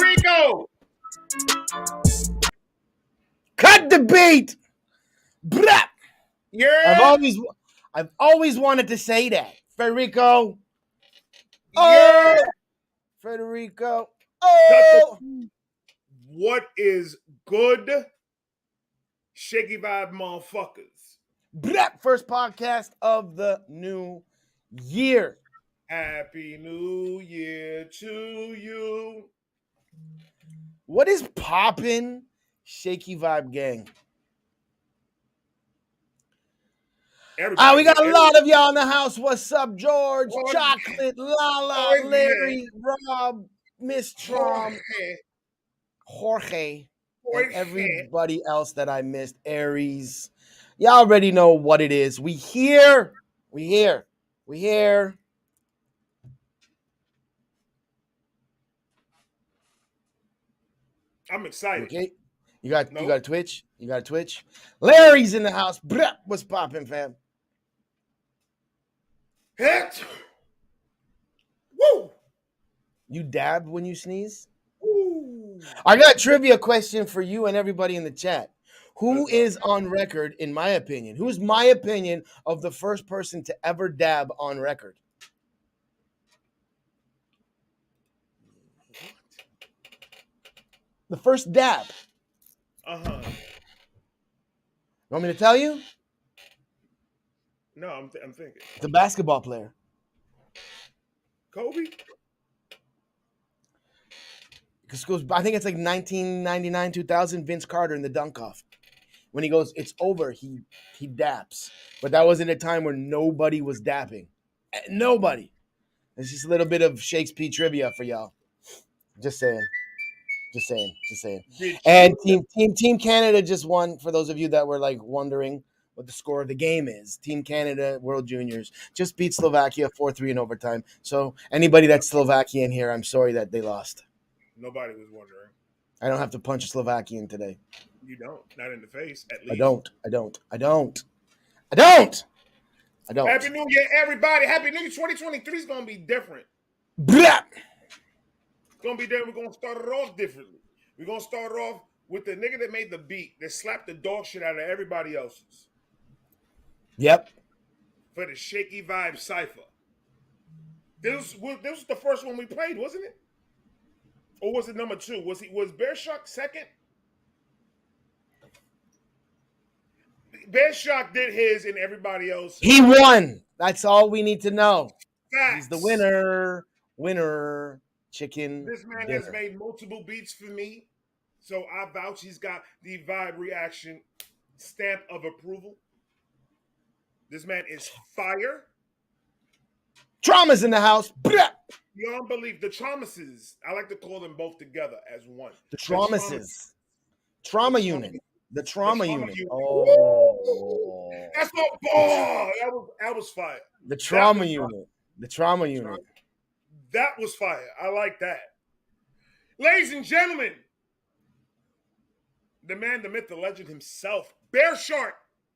Rico. Cut the beat. Blah. Yeah. I've always wanted to say that. Federico. Yeah. Federico. Oh. What is good? Shaky vibe motherfuckers. Blah. First podcast of the new year. Happy New Year to you. What is poppin', Shaky Vibe gang? We got a lot of y'all in the house. What's up, George? Chocolate, Lala, Larry, Rob, Miss Trom, Jorge, and everybody else that I missed. Aries. Y'all already know what it is. We here. I'm excited. Okay. You got a Twitch? Larry's in the house. Blah. What's poppin', fam? Hit. Woo. You dab when you sneeze? Woo. I got a trivia question for you and everybody in the chat. Who is on record, in my opinion? Who's my opinion of the first person to ever dab on record? The first dab. Uh-huh. You want me to tell you? No, I'm thinking. The basketball player. Kobe? I think it's like 1999, 2000, Vince Carter in the dunk-off. When he goes, it's over, he daps. But that wasn't a time where nobody was dapping. Nobody. It's just a little bit of Shakespeare trivia for y'all. Just saying. And Team Canada just won, for those of you that were like wondering what the score of the game is. Team Canada, World Juniors, just beat Slovakia 4-3 in overtime. So anybody that's Slovakian here, I'm sorry that they lost. Nobody was wondering. I don't have to punch a Slovakian today. You don't. Not in the face, at least. I don't. Happy New Year, everybody. Happy New Year. 2023 is going to be different. Blah. It's going to be different. We're going to start it off differently. We're going to start off with the nigga that made the beat that slapped the dog shit out of everybody else's. Yep. For the Shaky Vibe Cypher. This was the first one we played, wasn't it? Or was it number 2? Was BearSharkk second? BearSharkk did his and everybody else. He won. That's all we need to know. Facts. He's the winner. Winner. Chicken. This man has made multiple beats for me. So I vouch he's got the vibe reaction stamp of approval. This man is fire. Trauma's in the house. Blah. Beyond belief. The Traumases. I like to call them both together as one. The Traumases. Trauma unit. The trauma unit. Oh. That's a ball. That was fire. The trauma unit. The trauma unit. That was fire. I like that. Ladies and gentlemen, the man, the myth, the legend himself, BearSharkk.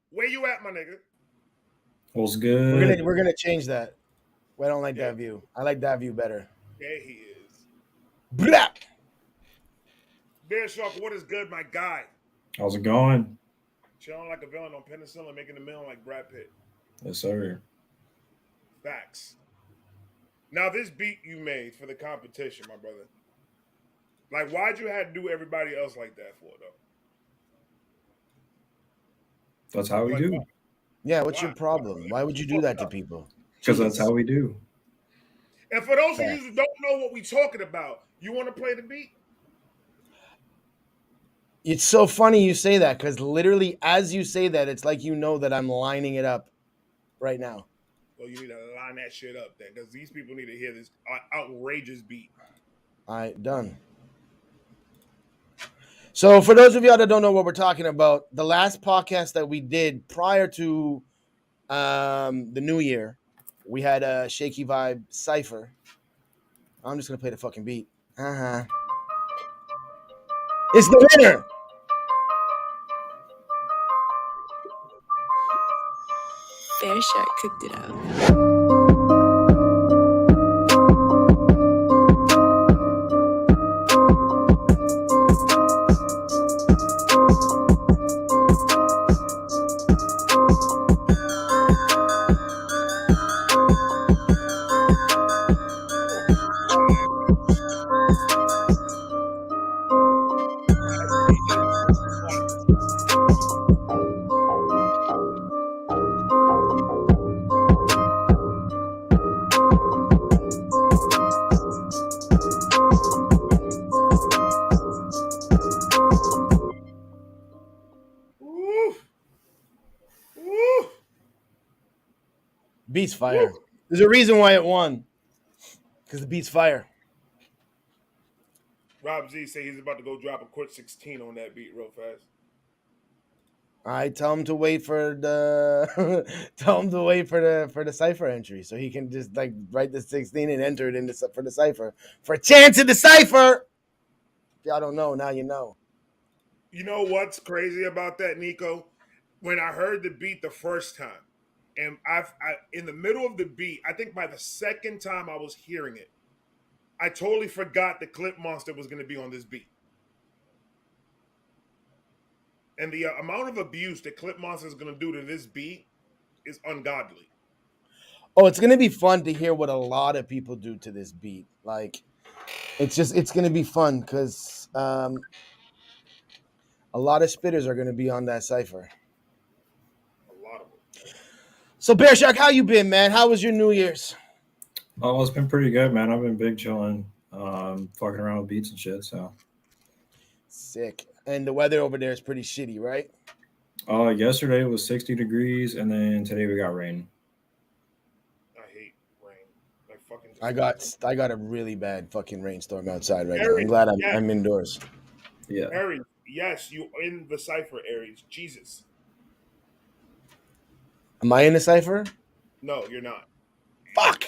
Where you at, my nigga? What's good? We're gonna change that. I don't like that view. I like that view better. There he is. Blah. BearSharkk, what is good, my guy? How's it going? Chilling like a villain on penicillin, making a million like Brad Pitt. Yes, sir. Facts. Now, this beat you made for the competition, my brother. Like, why'd you have to do everybody else like that for, though? That's how we do. Yeah, what's your problem? Why would you do that to people? Because that's how we do. And for those of you who don't know what we're talking about, you want to play the beat? It's so funny you say that, because literally as you say that, it's like you know that I'm lining it up right now. Well, you need to line that shit up then, because these people need to hear this outrageous beat. All right, done. So for those of y'all that don't know what we're talking about, the last podcast that we did prior to the new year, we had a Shaky Vibe Cypher. I'm just going to play the fucking beat. It's the winner. BearSharkk cooked it up. beat's fire. There's a reason why it won. Because the beat's fire. Rob Z say he's about to go drop a quick 16 on that beat real fast. I tell him to wait for the for the cipher entry, so he can just like write the 16 and enter it in for the cipher for a chance at the cipher. If y'all don't know, now you know. You know what's crazy about that, Nico? When I heard the beat the first time, and I in the middle of the beat, I think by the second time I was hearing it, I totally forgot the Clip Monster was going to be on this beat. And the amount of abuse that Clip Monster is going to do to this beat is ungodly. Oh, it's gonna be fun to hear what a lot of people do to this beat. Like, it's gonna be fun because a lot of spitters are gonna be on that cipher. A lot of them. So, BearSharkk, how you been, man? How was your New Year's? Oh, it's been pretty good, man. I've been big chilling, fucking around with beats and shit. So, Sick. And the weather over there is pretty shitty, right? yesterday it was 60 degrees, and then today we got rain. I hate rain. Like fucking. I got a really bad fucking rainstorm outside right now. Aries, I'm glad yes. I'm indoors. Yeah. Aries, yes, you in the cipher, Aries. Jesus. Am I in the cipher? No, you're not. Fuck.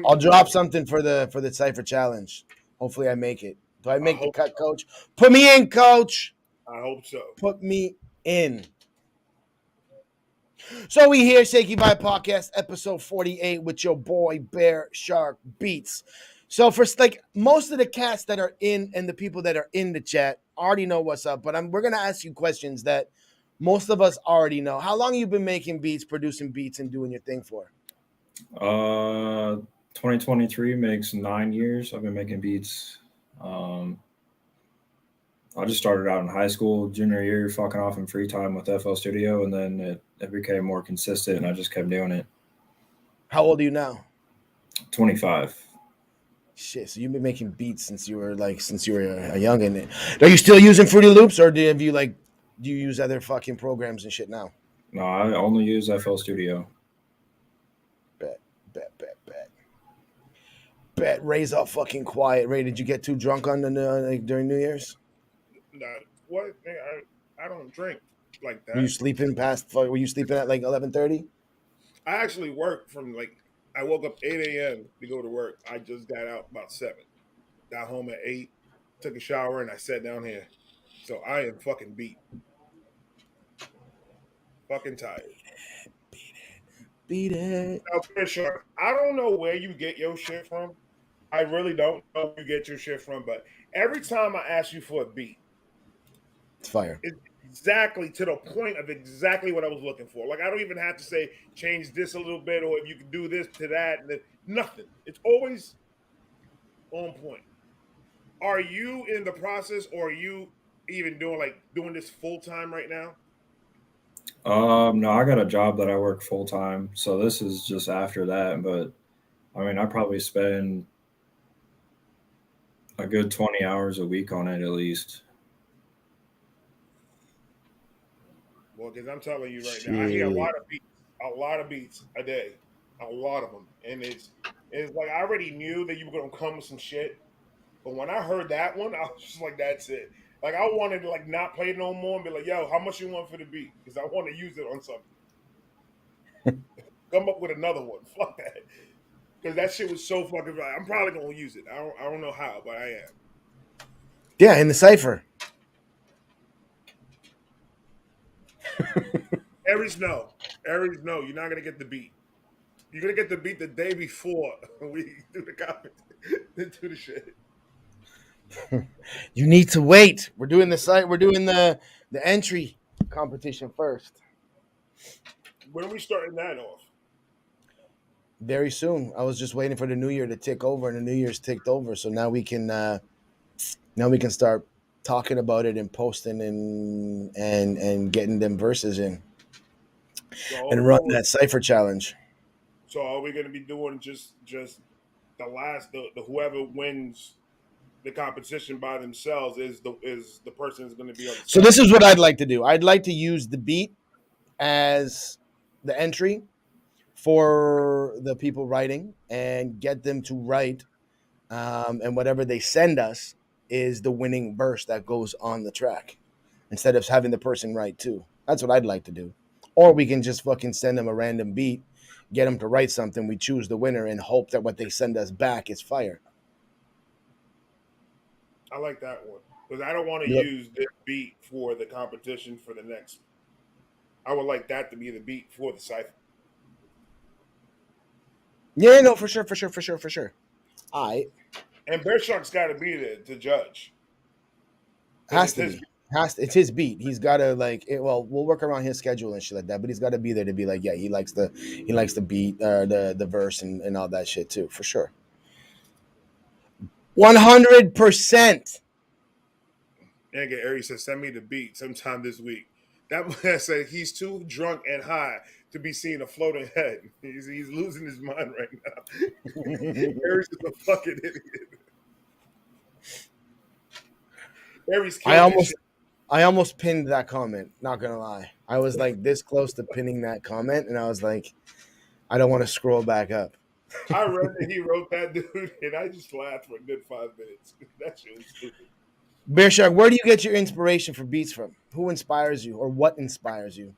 I'll drop something for the cipher challenge. Hopefully, I make it. Do I make the cut, coach? Put me in, coach. I hope so. Put me in. So we here, Shakey by Podcast, episode 48 with your boy BearSharkk Beats. So for like most of the cats that are in and the people that are in the chat already know what's up, but we're gonna ask you questions that most of us already know. How long have you been making beats, producing beats, and doing your thing for? 2023 makes 9 years. I've been making beats. I just started out in high school, junior year, fucking off in free time with FL Studio, and then it became more consistent, and I just kept doing it. How old are you now? 25. Shit, so you've been making beats since you were a youngin'. Are you still using Fruity Loops, or do you use other fucking programs and shit now? No, I only use FL Studio. Bet. Ray's all fucking quiet. Ray, did you get too drunk on during New Year's? No, what? I don't drink like that. Were you sleeping at like 11:30? I actually work from I woke up 8 a.m. to go to work. I just got out about 7. Got home at 8, took a shower, and I sat down here. So I am fucking beat. Fucking tired. Beat it. Now, BearSharkk, I don't know where you get your shit from. I really don't know where you get your shit from, but every time I ask you for a beat, it's fire. It's exactly to the point of exactly what I was looking for. Like, I don't even have to say, change this a little bit, or if you can do this to that. Nothing. It's always on point. Are you in the process, or are you even doing this full time right now? No, I got a job that I work full time, so this is just after that. But I mean, I probably spend a good 20 hours a week on it at least. Well, because I'm telling you right now, I hear a lot of beats a day, a lot of them, and it's like I already knew that you were gonna come with some shit, but when I heard that one, I was just like, that's it. Like, I wanted to not play it no more and be like, yo, how much you want for the beat? Because I want to use it on something. Come up with another one. Fuck that. Because that shit was so fucking right. I'm probably gonna use it. I don't know how, but I am. Yeah, in the cipher. Aries, no. You're not gonna get the beat. You're gonna get the beat the day before we do the comment. Do the shit. You need to wait. We're doing the entry competition first. When are we starting that off? Very soon. I was just waiting for the new year to tick over, and the New Year's ticked over. So now we can start talking about it and posting and getting them verses in and run that cipher challenge. So are we going to be doing just the last the whoever wins the competition by themselves is the person is going to be on the So this is what I'd like to do. I'd like to use the beat as the entry for the people writing and get them to write, and whatever they send us is the winning verse that goes on the track, instead of having the person write too. That's what I'd like to do. Or we can just fucking send them a random beat, get them to write something. We choose the winner and hope that what they send us back is fire. I like that one because I don't want to Yep. use this beat for the competition for the next. I would like that to be the beat for the cipher. Yeah, no, for sure, for sure, for sure, for sure. All right. And BearShark's got to be there to judge. 'Cause Has it's to his be. It's his beat. He's got to like it, well, we'll work around his schedule and shit like that, but he's got to be there to be like, yeah, he likes the beat, the verse and all that shit too, for sure. 100%. Nigga, Ari said, send me the beat sometime this week. That man said he's too drunk and high to be seeing a floating head. He's losing his mind right now. Aries is a fucking idiot. Aries killing this shit. I almost pinned that comment, not gonna lie. I was like this close to pinning that comment, and I was like, I don't want to scroll back up. I read that he wrote that, dude, and I just laughed for a good 5 minutes. That shit was stupid. BearSharkk, where do you get your inspiration for beats from? Who inspires you, or what inspires you?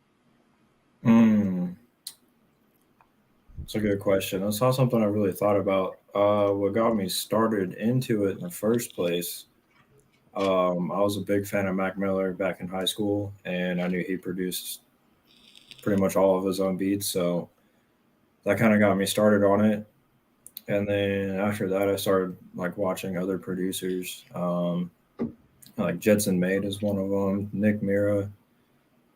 That's a good question. That's not something I really thought about. What got me started into it in the first place, I was a big fan of Mac Miller back in high school, and I knew he produced pretty much all of his own beats. So that kind of got me started on it. And then after that, I started like watching other producers. Like Jetson Made is one of them. Nick Mira,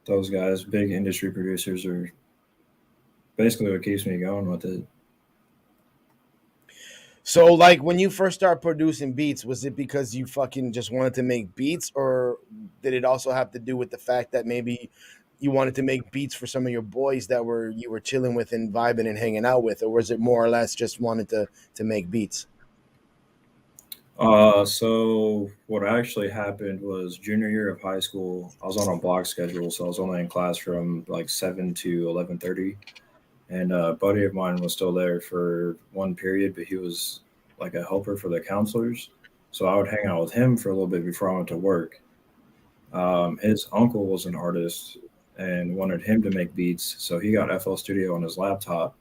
those guys, big industry producers, are basically what keeps me going with it. So, like, when you first start producing beats, was it because you fucking just wanted to make beats, or did it also have to do with the fact that maybe you wanted to make beats for some of your boys that you were chilling with and vibing and hanging out with, or was it more or less just wanted to make beats? So what actually happened was junior year of high school, I was on a block schedule, so I was only in class from like 7 to 11:30, and a buddy of mine was still there for one period, but he was like a helper for the counselors, so I would hang out with him for a little bit before I went to work. His uncle was an artist and wanted him to make beats, so he got FL Studio on his laptop,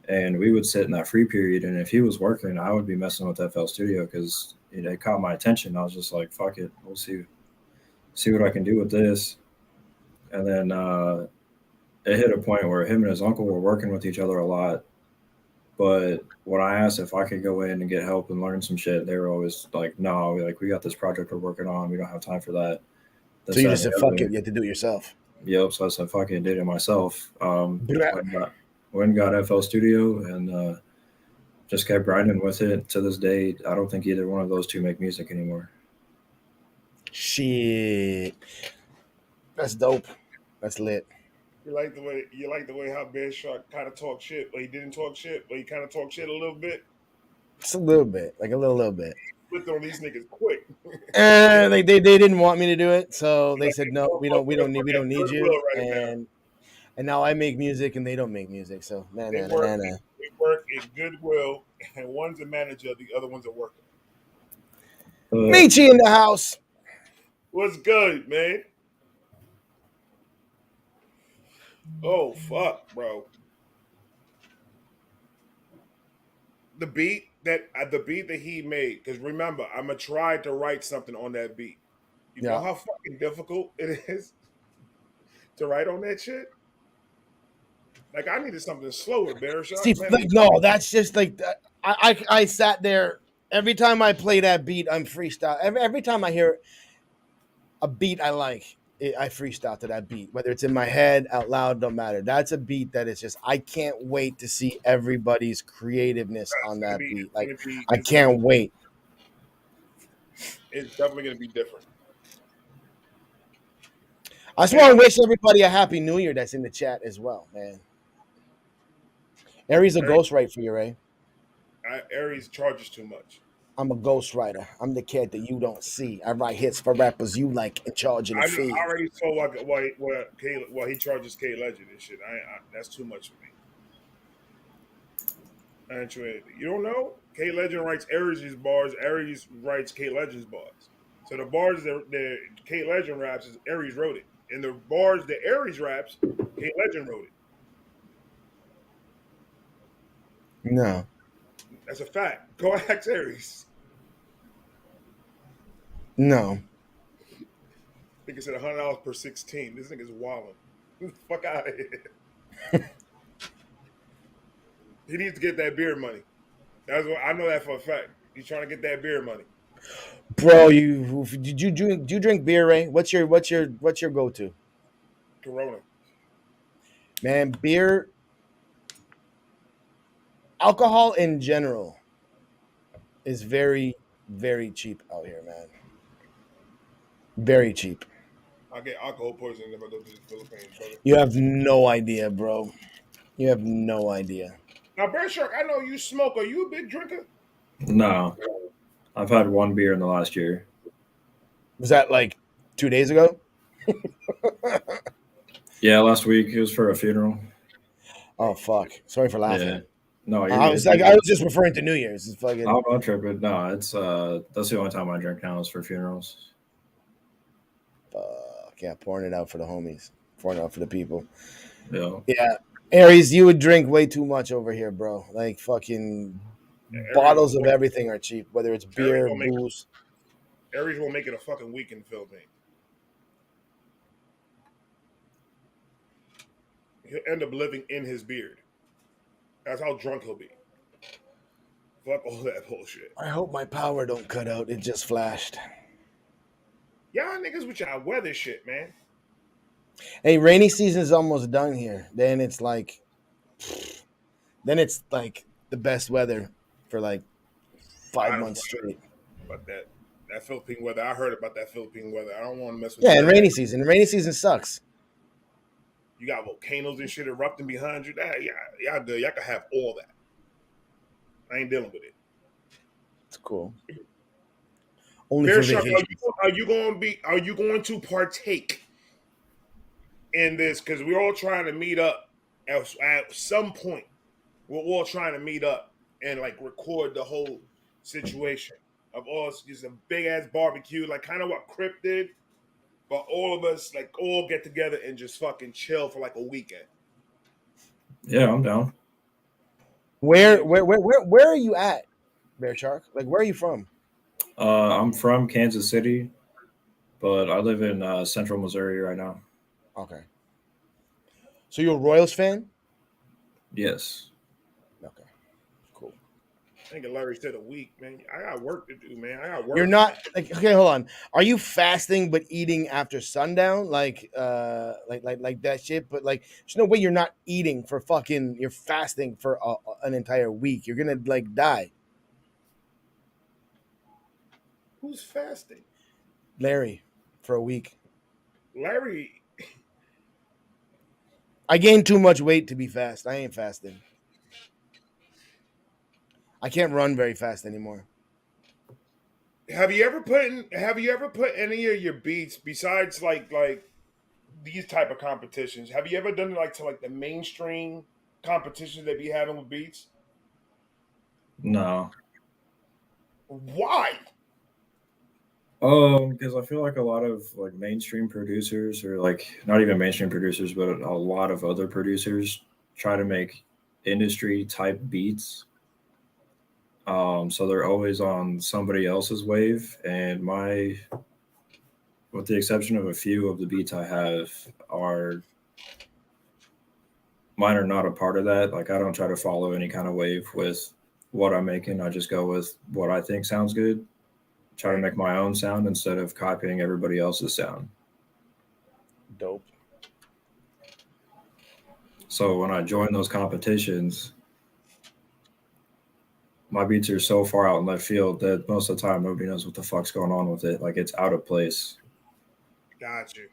and we would sit in that free period. And if he was working, I would be messing with FL Studio because it caught my attention. I was just like, "Fuck it, we'll see what I can do with this." And then it hit a point where him and his uncle were working with each other a lot. But when I asked if I could go in and get help and learn some shit, they were always like, "No, like we got this project we're working on. We don't have time for that." So This, you that, just and said, the fuck other. it, you have to do it yourself. Yep. So I said, "Fuck it," did it myself. Bruh. Went and got FL Studio and just kept grinding with it to this day. I don't think either one of those two make music anymore. Shit. That's dope. That's lit. You like the way how BearSharkk kind of talk shit, but he didn't talk shit, but he kind of talked shit a little bit. Just a little bit, like a little bit. Flipped on these niggas quick. They didn't want me to do it, so they Like, said no. We don't need you. Goodwill right now. And now I make music and they don't make music. So nah. They work in Goodwill, and one's a manager, the other one's a worker. Michi in the house. What's good, man? Oh fuck, bro. The beat that he made, because remember, I'ma try to write something on that beat. You know Yeah. how fucking difficult it is to write on that shit? Like I needed something slower, See, BearSharkk. Man, like, no, that's just like I sat there every time I play that beat. I'm freestyle. Every time I hear a beat I like, I freestyle to that beat. Whether it's in my head, out loud, don't matter. That's a beat that is just I can't wait to see everybody's creativeness on that beat. Like I can't wait. It's definitely gonna be different. I just want to wish everybody a happy New Year that's in the chat as well, man. Aries a ghostwriter for you, Ray. Aries charges too much. I'm a ghostwriter. I'm the cat that you don't see. I write hits for rappers you like and charge a fee. I already saw like what he charges K Legend and shit. That's too much for me. Actually, you don't know? K Legend writes Aries' bars. Aries writes K Legend's bars. So the bars that K Legend raps is Aries wrote it, and the bars that Aries raps, K Legend wrote it. No. That's a fact. Go ask Aries. No. I think it said $100 per 16. This nigga's wilding. Fuck out of here. He needs to get that beer money. That's what I know that for a fact. He's trying to get that beer money. Bro, do you drink beer, Ray? What's your go to? Corona. Man, beer, alcohol in general is very, very cheap out here, man. Very cheap. I get alcohol poisoning if I go to the Philippines, brother. You have no idea, bro. You have no idea. Now, BearSharkk, I know you smoke. Are you a big drinker? No, I've had one beer in the last year. Was that like 2 days ago? Yeah, last week it was for a funeral. Oh fuck! Sorry for laughing. Yeah. No, you're I was good. like, I was just referring to New Year's. It's fucking. I'm not tripping. No, it's that's the only time I drink now is for funerals. Fuck yeah, pouring it out for the homies, pouring it out for the people. Yeah. Yeah, Aries, you would drink way too much over here, bro. Like fucking bottles of everything are cheap, whether it's beer, booze. Aries will make it a fucking week in the Philippines. He'll end up living in his beard. That's how drunk he'll be. Fuck all that bullshit. I hope my power don't cut out. It just flashed. Y'all niggas with y'all weather shit, man. Hey, rainy season is almost done here. Then it's like the best weather for like 5 months straight. But that Philippine weather, I heard about that Philippine weather. I don't want to mess with. Yeah, and rainy season. Rainy season sucks. You got volcanoes and shit erupting behind you. That y'all good. Y'all can have all that. I ain't dealing with it. It's cool. Only Bear for Shark, vacation. are you going to partake in this? Because we're all trying to meet up at some point. We're all trying to meet up and like record the whole situation of us just a big ass barbecue, like kind of what Crip did, but all of us like all get together and just fucking chill for like a weekend. Yeah, I'm down. Where are you at, BearSharkk? Like, where are you from? I'm from Kansas City, but I live in Central Missouri right now. Okay. So you're a Royals fan? Yes. Okay. Cool. I think Larry said a week, man. I got work to do, man. I got work. You're not like okay, hold on. Are you fasting but eating after sundown? Like that shit? But like there's no way you're not eating for fucking you're fasting for an entire week. You're gonna like die. Who's fasting? Larry, for a week. Larry. I gained too much weight to be fast. I ain't fasting. I can't run very fast anymore. Have you ever put any of your beats besides like these type of competitions? Have you ever done it like to like the mainstream competitions they be having with beats? No. Why? Because I feel like a lot of like mainstream producers, or like not even mainstream producers, but a lot of other producers try to make industry type beats. So they're always on somebody else's wave, and with the exception of a few of the beats I have, mine are not a part of that. Like I don't try to follow any kind of wave with what I'm making. I just go with what I think sounds good. Try to make my own sound instead of copying everybody else's sound. Dope. So when I join those competitions, my beats are so far out in left field that most of the time nobody knows what the fuck's going on with it. Like it's out of place. Got you.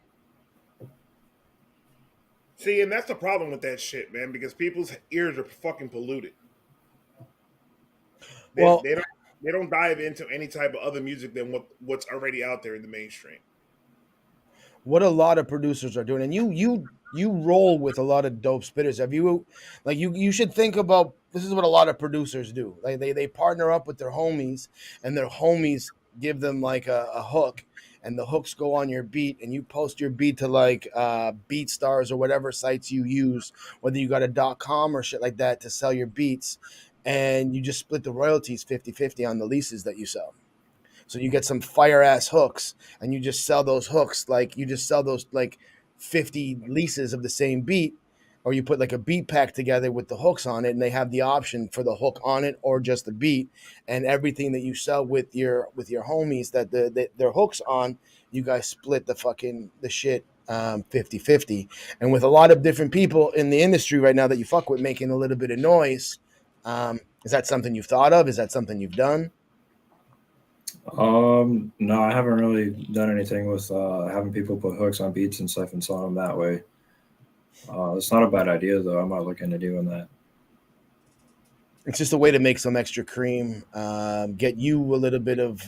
See, and that's the problem with that shit, man, because people's ears are fucking polluted. They don't dive into any type of other music than what's already out there in the mainstream. what a lot of producers are doing, and you roll with a lot of dope spitters. Have you like you should think about this is what a lot of producers do. Like they partner up with their homies, and their homies give them like a hook, and the hooks go on your beat, and you post your beat to like BeatStars or whatever sites you use, whether you got a .com or shit like that to sell your beats, and you just split the royalties 50-50 on the leases that you sell. So you get some fire ass hooks, and you just sell those hooks like you just sell those like 50 leases of the same beat, or you put like a beat pack together with the hooks on it, and they have the option for the hook on it or just the beat, and everything that you sell with your homies that their hooks on, you guys split the shit 50-50. And with a lot of different people in the industry right now that you fuck with making a little bit of noise, is that something you've thought of? Is that something you've done? No, I haven't really done anything with having people put hooks on beats and stuff and selling them that way. It's not a bad idea though. I'm not looking to doing that. It's just a way to make some extra cream, get you a little bit of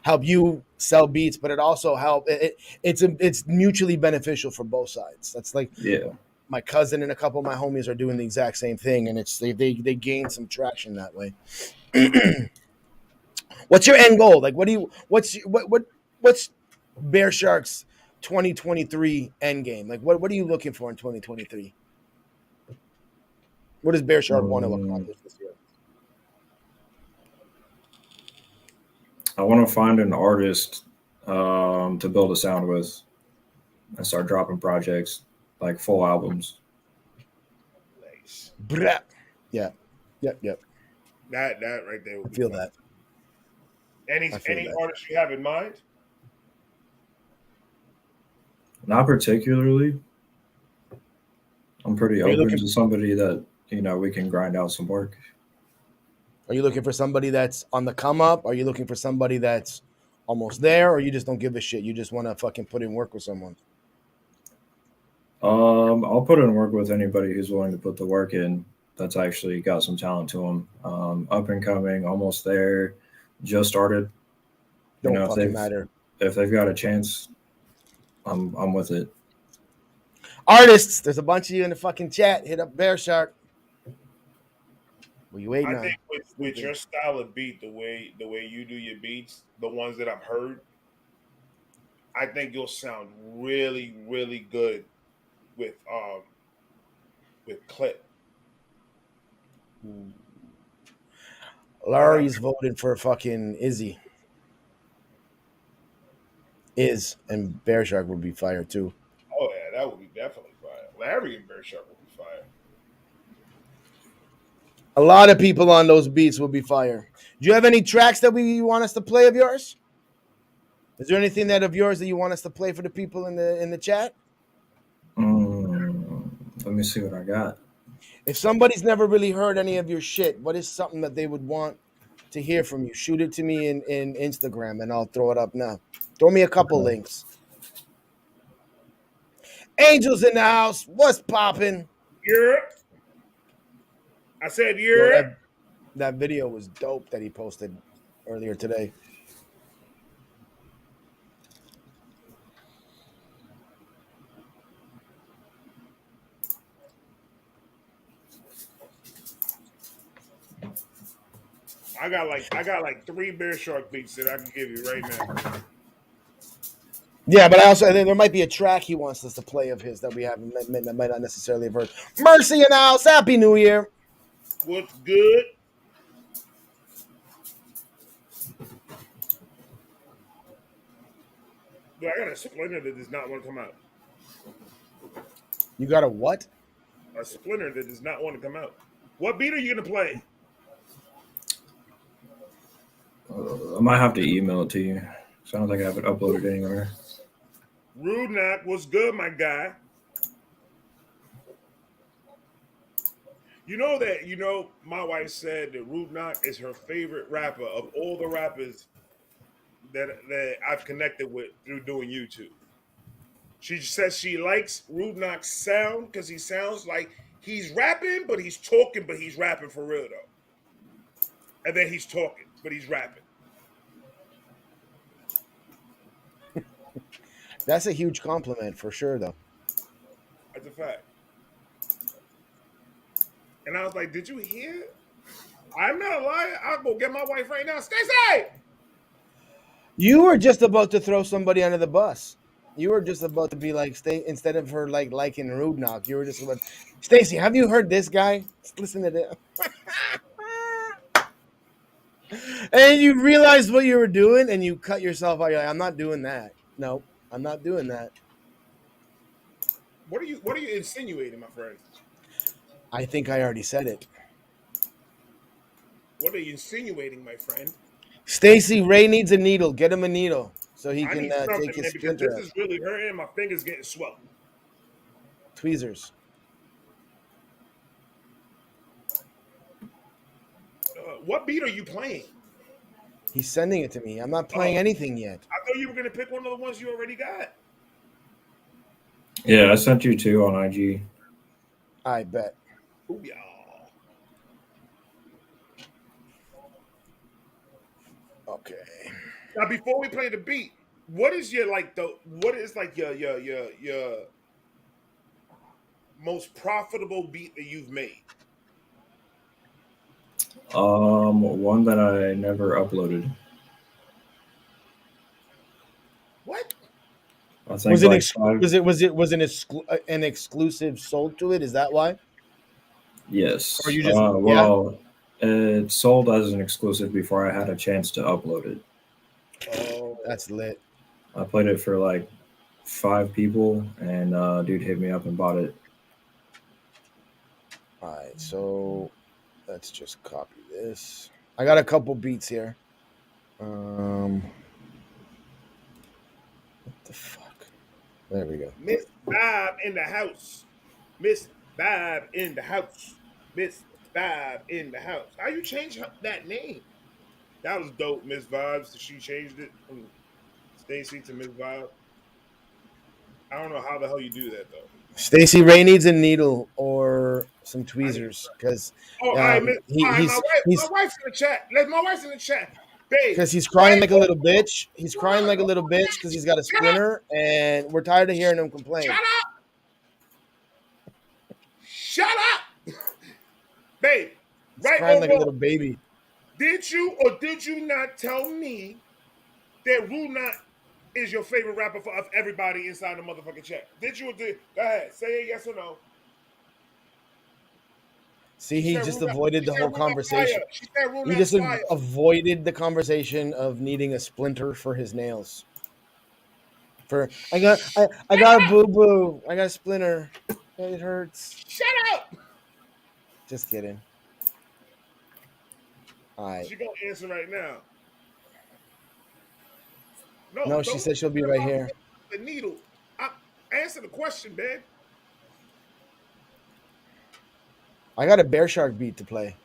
help you sell beats, but it also it's mutually beneficial for both sides. That's like Yeah. my cousin and a couple of my homies are doing the exact same thing, and it's they gain some traction that way. What's your end goal? Like, what's BearSharkk's 2023 end game? Like, what are you looking for in 2023? What does BearSharkk want to Um, accomplish this year? I want to find an artist to build a sound with and start dropping projects like full albums. Nice. Blah. Yeah, yep. That right there I would be feel fun. that. Any I feel any that. artist you have in mind? Not particularly. I'm pretty Are you open looking? to somebody that we can grind out some work. Are you looking for somebody that's on the come up? Are you looking for somebody that's almost there, or you just don't give a shit? You just want to fucking put in work with someone. I'll put in work with anybody who's willing to put the work in. That's actually got some talent to them. Up and coming, almost there, just started. Don't If fucking matter. they've got a chance, I'm with it. Artists, there's a bunch of you in the fucking chat. Hit up BearSharkk. What you waiting I on? think with your style of beat, the way you do your beats, the ones that I've heard, I think you'll sound really, really good with clip. And Larry's voting for fucking Izzy. And BearSharkk would be fired too. oh yeah, that would be definitely fire. Larry and BearSharkk would be fire. A lot of people on those beats will be fire. Do you have any tracks that you want us to play of yours? Is there anything that of yours that you want us to play for the people in the chat? Let me see what I got. If somebody's never really heard any of your shit, what is something that they would want to hear from you? Shoot it to me in Instagram, and I'll throw it up now. Throw me a couple links. Angels in the house. What's popping? Yeah. I said Yo, yeah. that video was dope that he posted earlier today. I got like 3 BearSharkk beats that I can give you right now. Yeah, but I think there might be a track he wants us to play of his that we haven't that might not necessarily have heard. Mercy in the house. Happy New Year. What's good? Dude, I got a splinter that does not want to come out. You got a what? A splinter that does not want to come out. What beat are you gonna play? I might have to email it to you. So I don't think I have it uploaded anywhere. Rude Knock, what's good, my guy? My wife said that Rude Knock is her favorite rapper of all the rappers that I've connected with through doing YouTube. She says she likes Rude Knock's sound because he sounds like he's rapping, but he's talking, but he's rapping for real though. And then he's talking, but he's rapping. That's a huge compliment for sure, though. That's a fact. And I was like, "Did you hear? I'm not lying. I'll go get my wife right now. Stacey!" You were just about to throw somebody under the bus. You were just about to be like, stay instead of her like liking Rude Knock. You were just about, Stacy, have you heard this guy? Listen to this. And you realized what you were doing, and you cut yourself out. You're like, I'm not doing that. No, I'm not doing that. What are you insinuating, my friend? I think I already said it. What are you insinuating, my friend? Stacy, Ray needs a needle. Get him a needle so he I can need something, take his man, because splinter this out. is really hurting. My fingers getting swell. Tweezers. What beat are you playing? He's sending it to me. I'm not playing anything yet. I thought you were gonna pick one of the ones you already got. Yeah, I sent you 2 on IG. I bet. Ooh, y'all. Okay. Now, before we play the beat, what is your your most profitable beat that you've made? One that I never uploaded. What? I think an exclusive sold to it? Is that why? Yes. Or you just well, it sold as an exclusive before I had a chance to upload it. Oh, that's lit. I played it for like 5 people, and dude hit me up and bought it. All right, so let's just copy this. I got a couple beats here. What the fuck? There we go. Miss Vibe in the house. Miss Vibe in the house. Miss Vibe in the house. How you change that name? That was dope, Miss Vibes. She changed it from Stacy to Miss Vibe. I don't know how the hell you do that though. Stacy Ray needs a needle or some tweezers because all right, he's my wife's in the chat. My wife's in the chat. Because he's crying like a little bitch. He's crying like a little bitch because he's got a splinter, and we're tired of hearing him complain. Shut up! Shut up! Babe, He's right crying or like a wrong, little baby. did you or did you not tell me that Runat is your favorite rapper of everybody inside the motherfucking chat? Did you or did? Go ahead, say it yes or no. See, he just avoided the whole conversation. He just fire. avoided the conversation of needing a splinter for his nails. I got a boo boo. I got a splinter. It hurts. Shut up. Just kidding. All right. She gonna answer right now. No, she said she'll be right here. The needle. Answer the question, babe. I got a BearSharkk beat to play.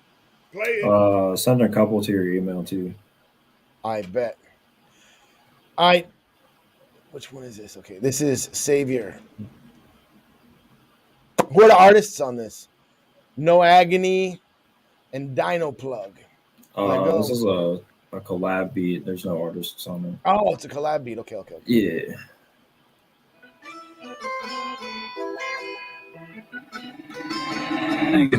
Play it. Send a couple to your email too. I bet. Which one is this? Okay, this is Savior. Who are the artists on this? No Agony and Dino Plug. This is a collab beat. There's no artists on it. Oh, it's a collab beat. Okay. Yeah. BearSharkk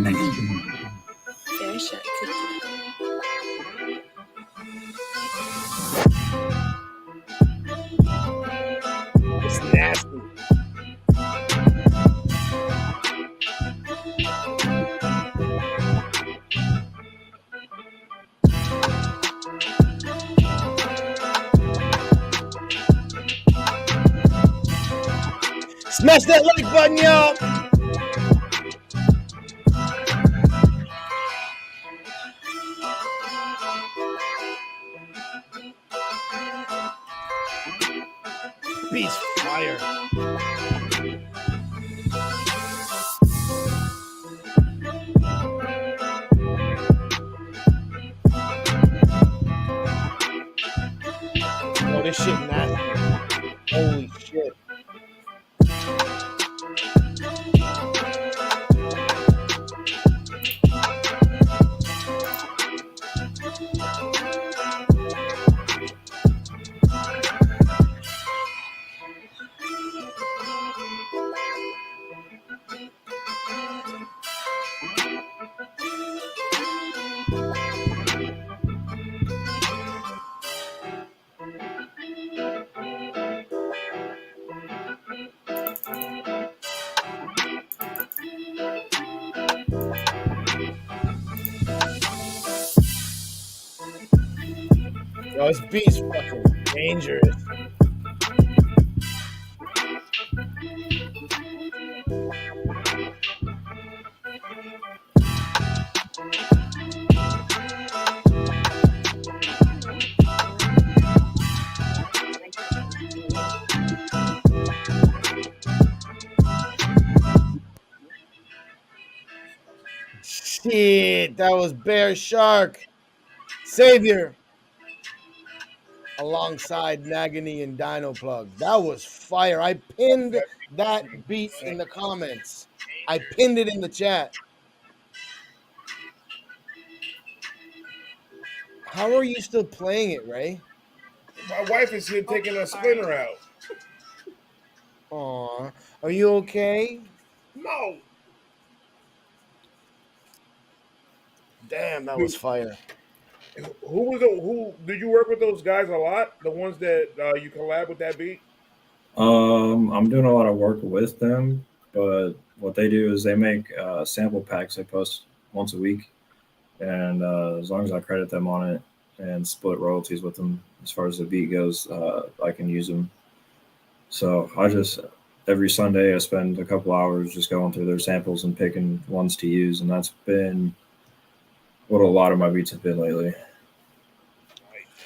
cooked it It's nasty. Smash that like button, y'all. Beats fire. Oh, this shit nasty. Holy shit. Oh, this beat's fucking dangerous. Shit, that was BearSharkk, Savior, alongside Nagany and Dino Plug. That was fire. I pinned that beat in the comments. I pinned it in the chat. How are you still playing it, Ray? My wife is here taking a splinter out. Aw, are you okay? No. Damn, that was Dude, fire. who did you work with those guys a lot? The ones that you collab with that beat? I'm doing a lot of work with them, but what they do is they make sample packs they post once a week, and as long as I credit them on it and split royalties with them, as far as the beat goes, I can use them. So I just every Sunday I spend a couple hours just going through their samples and picking ones to use, and that's been what a lot of my beats have been lately.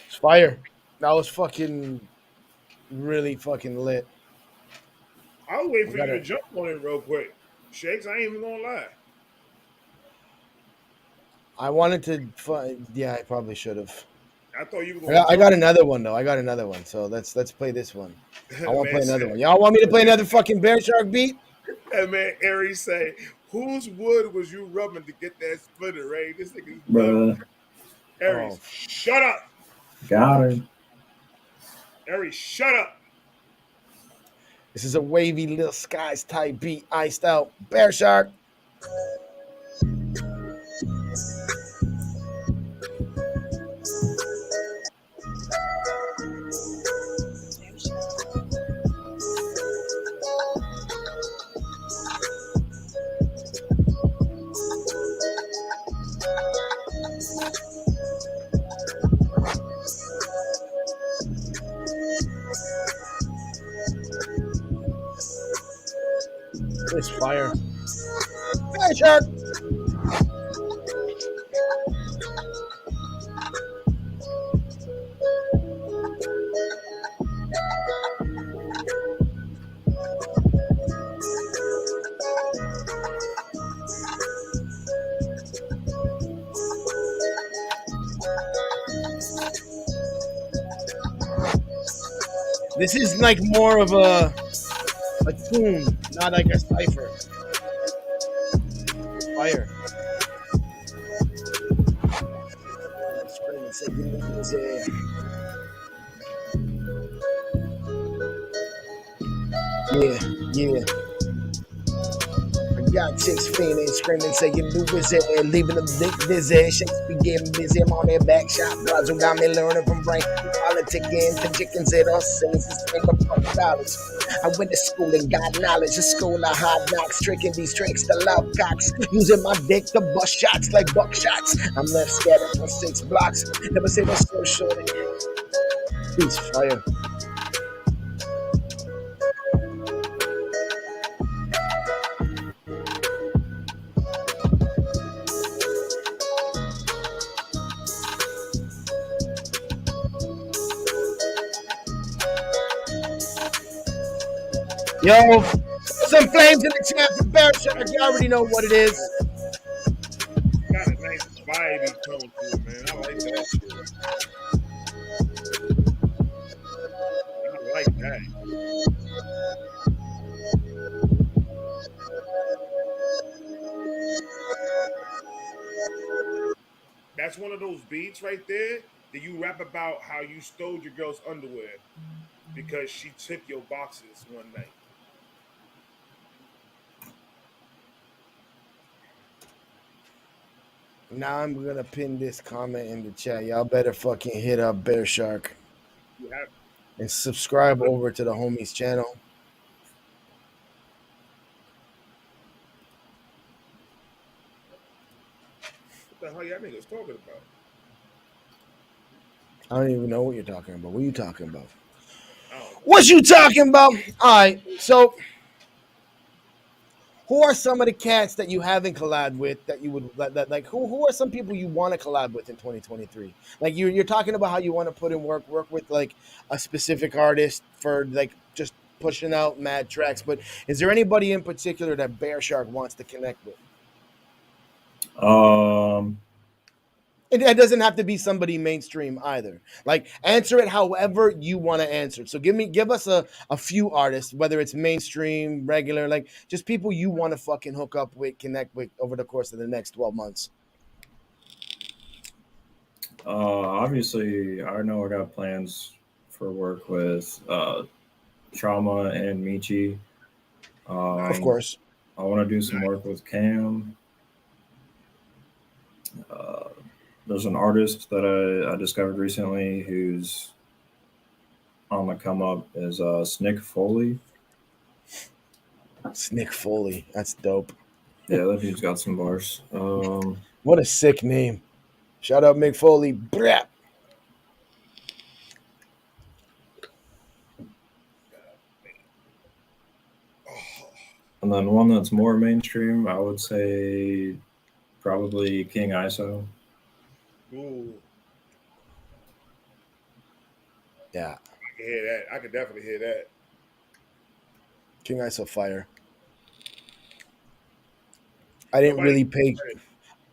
It's fire. That was fucking really fucking lit. I'll wait I for you got to it. jump on it real quick. Shakes, I ain't even gonna lie. I wanted to. Yeah, I probably should have. I thought you were I gonna got, I jump. got another one though. I got another one. So let's play this one. I want to Man play another said, one. Y'all want me to play another fucking BearSharkk beat? that man Aries say, whose wood was you rubbing to get that splitter, Ray? This nigga's dumb. Bruh, Oh, Aries, shut up. got him. Aries, shut up. this is a wavy Lil Skies type beat, iced out. BearSharkk. It's fire. BearSharkk. This is like more of a tune, not like a cipher. Fire. Yeah, yeah. I got chicks fiending, screaming, saying new wizard, leaving them dick dizzy. Shakespeare getting busy, I'm on their back shop. Brazil got me learning from brain politicking. The chickens at us sings the same fuck college. I went to school and got knowledge. A school of hard knocks, tricking these tricks to love cocks. Using my dick to bust shots like buckshots. I'm left scattered for 6 blocks. Never say that's so short. Beats fire. Yo, some flames in the chat for BearSharkk. You already know what it is. Got a nice vibey tone to it, man. I like that shit. I like that. That's one of those beats right there that you rap about how you stole your girl's underwear because she took your boxes one night. Now I'm gonna pin this comment in the chat. Y'all better fucking hit up BearSharkk You have and subscribe over to the homies channel. what the hell y'all niggas talking about? I don't even know what you're talking about. What are you talking about? Oh, What you talking about? All right. So, who are some of the cats that you haven't collabed with that you would like? Who are some people you want to collab with in 2023? Like you're talking about how you want to put in work with like a specific artist for like just pushing out mad tracks. But is there anybody in particular that BearSharkk wants to connect with? Um, It doesn't have to be somebody mainstream either. Like answer it however you want to answer it. So give us a few artists, whether it's mainstream, regular, like just people you want to fucking hook up with, connect with over the course of the next 12 months. obviously, I know I got plans for work with Trauma and Michi. Of Um, course. I want to do some work with Cam. Uh, there's an artist that I discovered recently who's on the come up is Snick Foley. It's Nick Foley. That's dope. Yeah, that dude's got some bars. What a sick name. Shout out Mick Foley. Brap. And then one that's more mainstream, I would say probably King ISO. ooh, Yeah. I can hear that. I could definitely hear that. King ISO fire. I didn't Nobody. really pay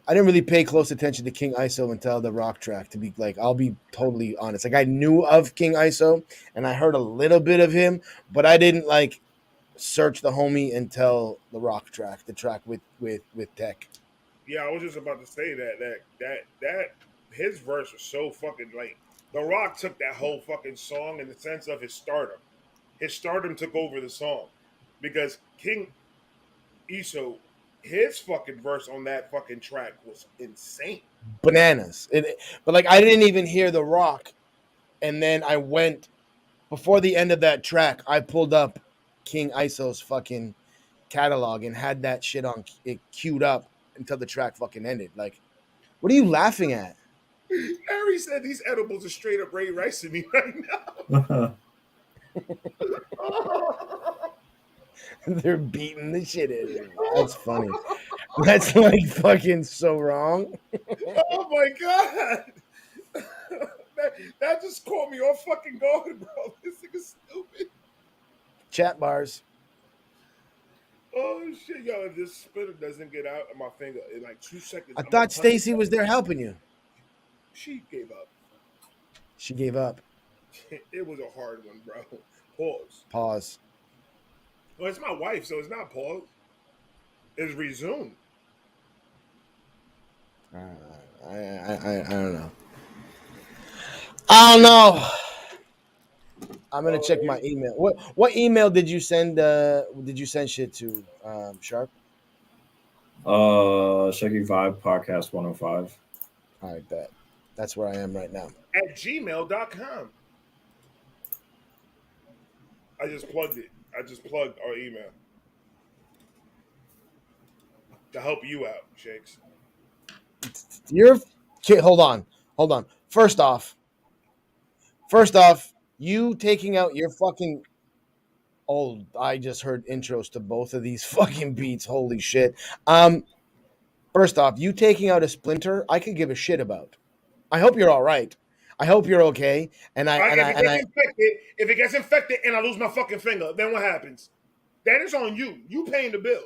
I didn't really pay close attention to King ISO until the rock track, to be like, I'll be totally honest. Like I knew of King ISO and I heard a little bit of him, but I didn't like search the homie until the rock track, the track with Tech. Yeah, I was just about to say that his verse was so fucking like The Rock took that whole fucking song in the sense of his stardom. His stardom took over the song because King Iso, his fucking verse on that fucking track was insane. Bananas. But like I didn't even hear the rock. And then I went before the end of that track, I pulled up King ISO's fucking catalog and had that shit on it queued up until the track fucking ended. Like, what are you laughing at? Harry said these edibles are straight up Ray Rice to me right Yeah, now. They're beating the shit out of me. That's funny. That's like fucking so wrong. Oh my god. that just caught me off fucking guard, bro. This nigga's stupid. Chat bars. Oh shit, yo! If this splitter doesn't get out of my finger in like 2 seconds, I I'm gonna thought punch Stacy was there helping you. She gave up. She gave up. It was a hard one, bro. Pause. Pause. Well, it's my wife, so it's not pause. It's resume. I don't know. I don't know. I'm gonna check my email. What email did you send? Did you send shit to Shark? Shakey Vibe Podcast 105. All right, bet. That's where I am right now. At gmail.com. I just plugged it. I just plugged our email to help you out, Shakes. You're hold on. First off, you taking out your fucking. Oh, I just heard intros to both of these fucking beats. Holy shit. First off, you taking out a splinter, I could give a shit about. I hope you're all right. I hope you're okay. And If it gets infected and I lose my fucking finger, then what happens? That is on you. You paying the bill.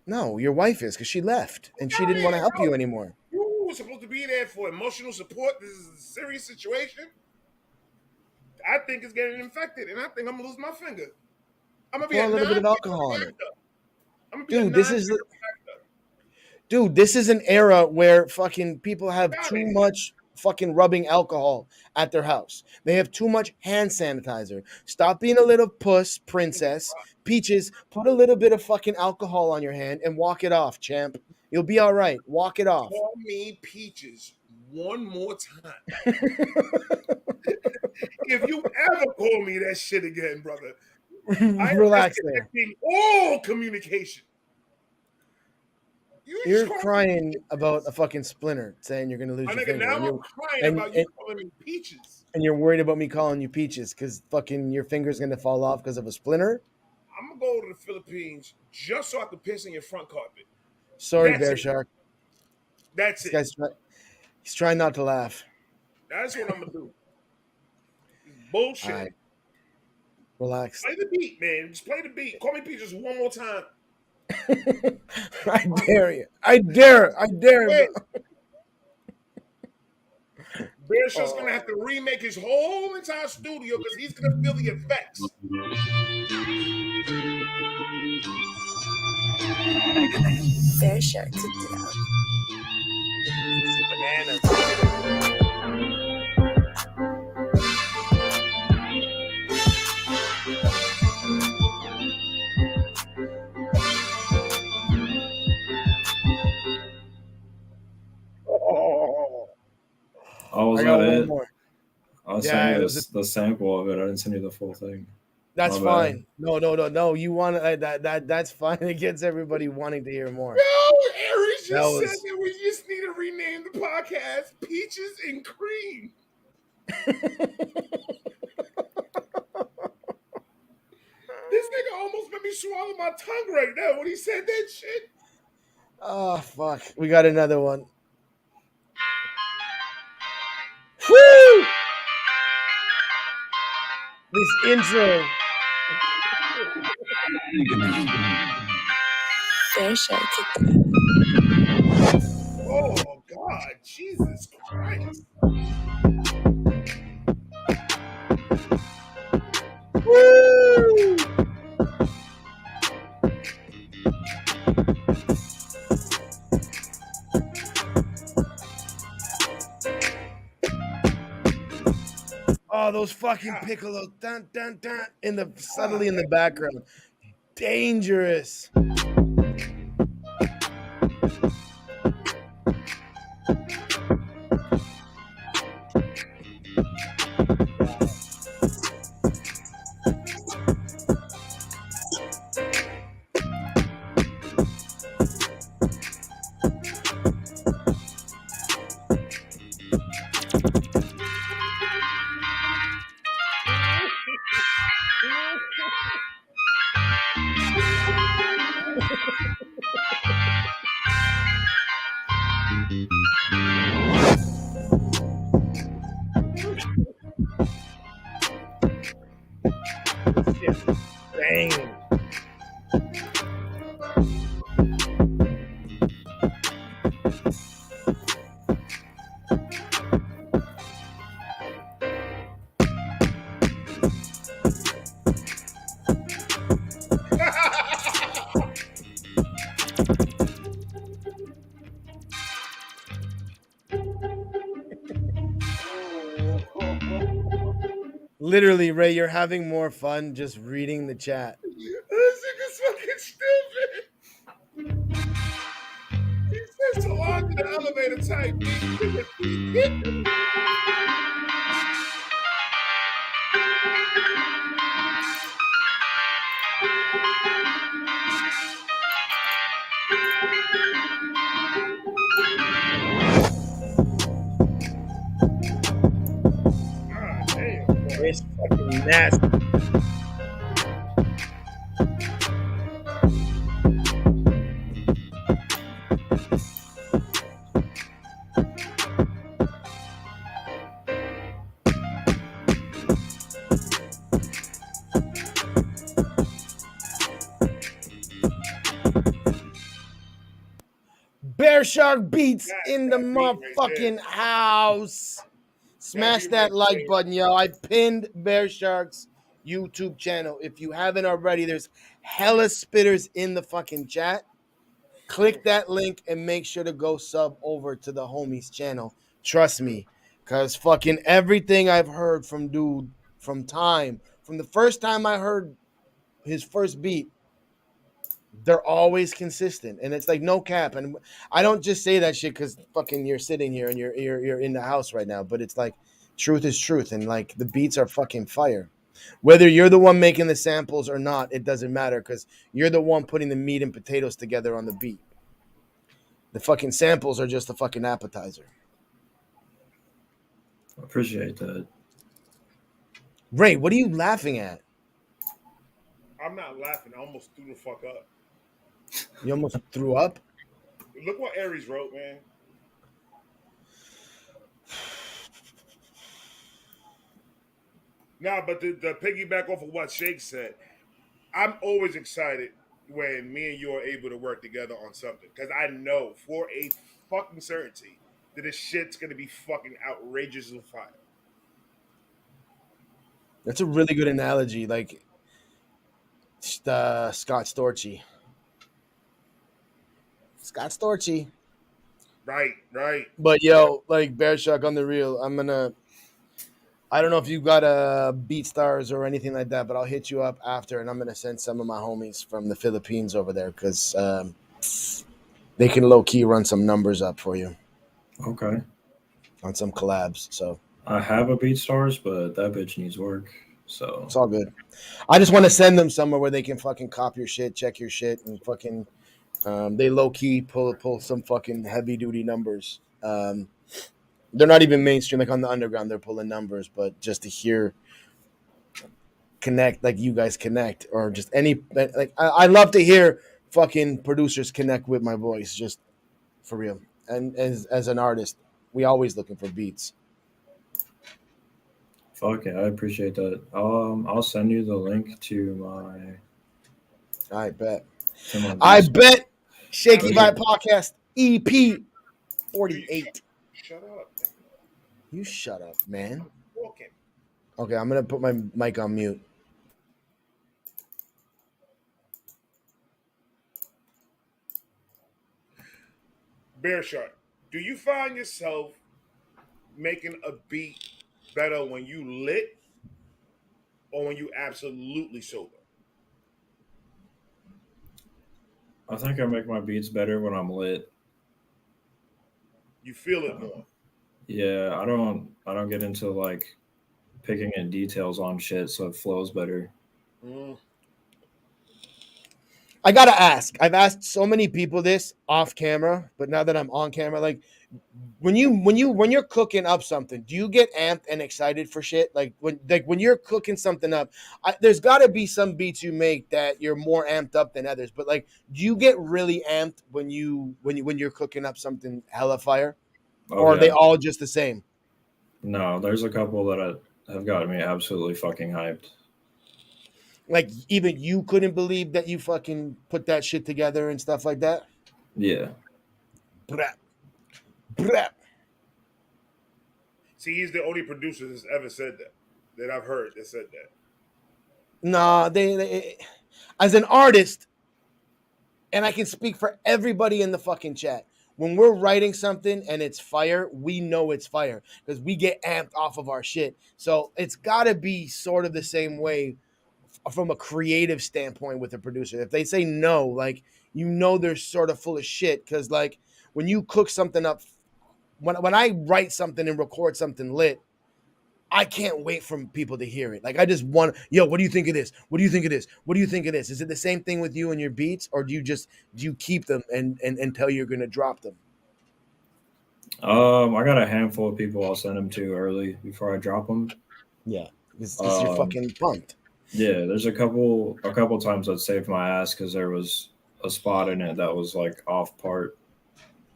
No, your wife is because she left and she didn't want to help you anymore. You were supposed to be there for emotional support. This is a serious situation. I think it's getting infected, and I think I'm gonna lose my finger. I'm gonna be Pour a little bit of alcohol in it. Dude, this is an era where fucking people have too much fucking rubbing alcohol at their house. They have too much hand sanitizer. Stop being a little puss, princess. Peaches, put a little bit of fucking alcohol on your hand and walk it off, champ. You'll be all right. Walk it off. Call me Peaches one more time. If you ever call me that shit again, brother, I am Relax there. all communication. just You're called crying me about a fucking splinter, saying you're gonna lose my your nigga. finger, Now and I'm you're crying and, about you and, calling me peaches. and you're worried about me calling you peaches because fucking your finger's gonna fall off because of a splinter. I'm gonna go to the Philippines just so I can piss in your front carpet. Sorry, That's Bear it. Shark. That's This it. guy's he's trying not to laugh. That's what I'm gonna do. It's All bullshit. right, relax. Play the beat, man. Just play the beat. Call me peaches one more time. I dare you. I dare. I dare. Wait, Bro. BearShark's Oh. gonna have to remake his whole entire studio because he's gonna feel the effects. BearSharkk cooked it out. Bananas. Oh. Oh, was I that got one it? more. I was Yeah, sending it you was a, the sample of it. I didn't send you the full thing. that's My bad. fine. No. You want that's fine. It gets everybody wanting to hear more. No, Aries That just said was that we just need to rename the podcast Peaches and Cream. This nigga almost made me swallow my tongue right now when he said that shit. oh fuck. We got another one. Woo! This intro. BearSharkk cooked it out. Oh God, Jesus Christ. Woo! Oh, those fucking piccolos, dun dun dun, in the subtly in the background, dangerous. Shit, bang. Literally, Ray, you're having more fun just reading the chat. This nigga's fucking stupid. He says to lodge in the elevator type. God damn, boy. It's fucking nasty. BearSharkk beats That's in the that beat right there. motherfucking house. Smash beat that right like there. button, yo. I pinned BearShark's YouTube channel. If you haven't already, there's hella spitters in the fucking chat. Click that link and make sure to go sub over to the homie's channel. Trust me, because fucking everything I've heard from dude from the first time I heard his first beat, they're always consistent, and it's like no cap. And I don't just say that shit because fucking you're sitting here and you're in the house right now, but it's like truth is truth, and like the beats are fucking fire. Whether you're the one making the samples or not, it doesn't matter because you're the one putting the meat and potatoes together on the beat. The fucking samples are just a fucking appetizer. I appreciate that. Ray, what are you laughing at? I'm not laughing. I almost threw the fuck up. You almost threw up? Look what Aries wrote, man. Nah, but the piggyback off of what Shake said, I'm always excited when me and you are able to work together on something because I know for a fucking certainty that this shit's gonna be fucking outrageously fire. That's a really good analogy. Like Scott Storchy. Scott Storchy. Right, right. But yo, like BearSharkk on the real, I don't know if you got BeatStars or anything like that, but I'll hit you up after, and I'm gonna send some of my homies from the Philippines over there because they can low key run some numbers up for you Okay. on some collabs. So I have a BeatStars, but that bitch needs work. So it's all good. I just want to send them somewhere where they can fucking cop your shit, check your shit, and fucking they low key pull some fucking heavy duty numbers. They're not even mainstream, like on the underground. They're pulling numbers, but just to hear connect like you guys connect, or just any like I love to hear fucking producers connect with my voice, just for real. And as an artist, we always looking for beats. fuck yeah, I appreciate that. I'll send you the link to my I bet. I beats. bet. Shaky Yo, Vibe Podcast EP yo, you 48. shut up. Man. You shut up, man. I'm talking. Okay, I'm gonna put my mic on mute. BearSharkk, do you find yourself making a beat better when you lit or when you absolutely sober? I think I make my beats better when I'm lit. You feel it Um, more. yeah, I don't get into like picking in details on shit, so it flows better. Mm. I gotta ask. I've asked so many people this off camera, but now that I'm on camera, like when you're cooking up something, do you get amped and excited for shit? Like when you're cooking something up, there's got to be some beats you make that you're more amped up than others. But like, do you get really amped when you're cooking up something hella fire, Oh or are they yeah, all just the same? no, there's a couple that have gotten me absolutely fucking hyped. Like even you couldn't believe that you fucking put that shit together and stuff like that. Yeah. Brap, brap. See, he's the only producer that's ever said that I've heard that said that. Nah, as an artist, and I can speak for everybody in the fucking chat. When we're writing something and it's fire, we know it's fire because we get amped off of our shit. So it's got to be sort of the same way from a creative standpoint with a producer. If they say no, like you know they're sort of full of shit because like when you cook something up, when I write something and record something lit, I can't wait for people to hear it. Like I just want, yo, what do you think of this? What do you think of this? What do you think of this? Is it the same thing with you and your beats, or do you keep them and until you're gonna drop them? I got a handful of people I'll send them to early before I drop them. Yeah, because you're Um, fucking pumped. yeah, there's a couple times that saved my ass because there was a spot in it that was like off part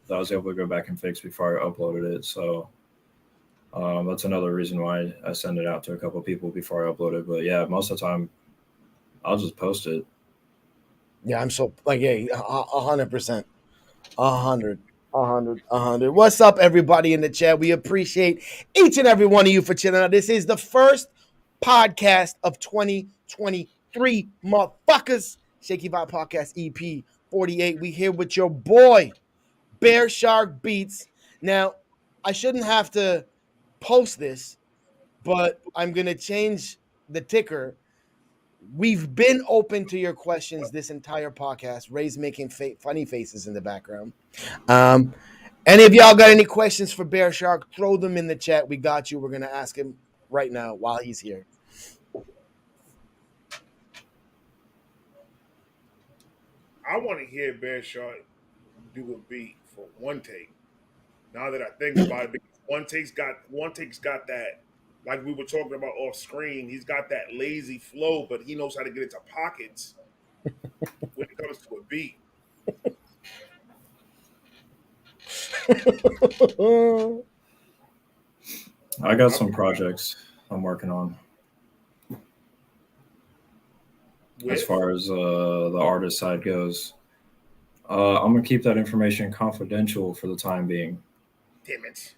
that I was able to go back and fix before I uploaded it. So that's another reason why I send it out to a couple people before I upload it. But yeah, most of the time I'll just post it. Yeah, I'm so like, yeah, 100%, 100. 100. What's up, everybody in the chat? We appreciate each and every one of you for chilling out. This is the first podcast of 2023, motherfuckers. Shaky Vibe Podcast EP 48. We here with your boy, BearSharkk Beats. Now, I shouldn't have to post this, but I'm going to change the ticker. We've been open to your questions this entire podcast. Ray's making funny faces in the background. Um, any of y'all got any questions for BearSharkk? Throw them in the chat. We got you. We're going to ask him right now while he's here. I want to hear BearSharkk do a beat for one take. Now that I think about it, because one take's got that, like we were talking about off screen. He's got that lazy flow, but he knows how to get into pockets when it comes to a beat. I got some projects I'm working on as With far as the artist side goes. I'm gonna keep that information confidential for the time being. damn it,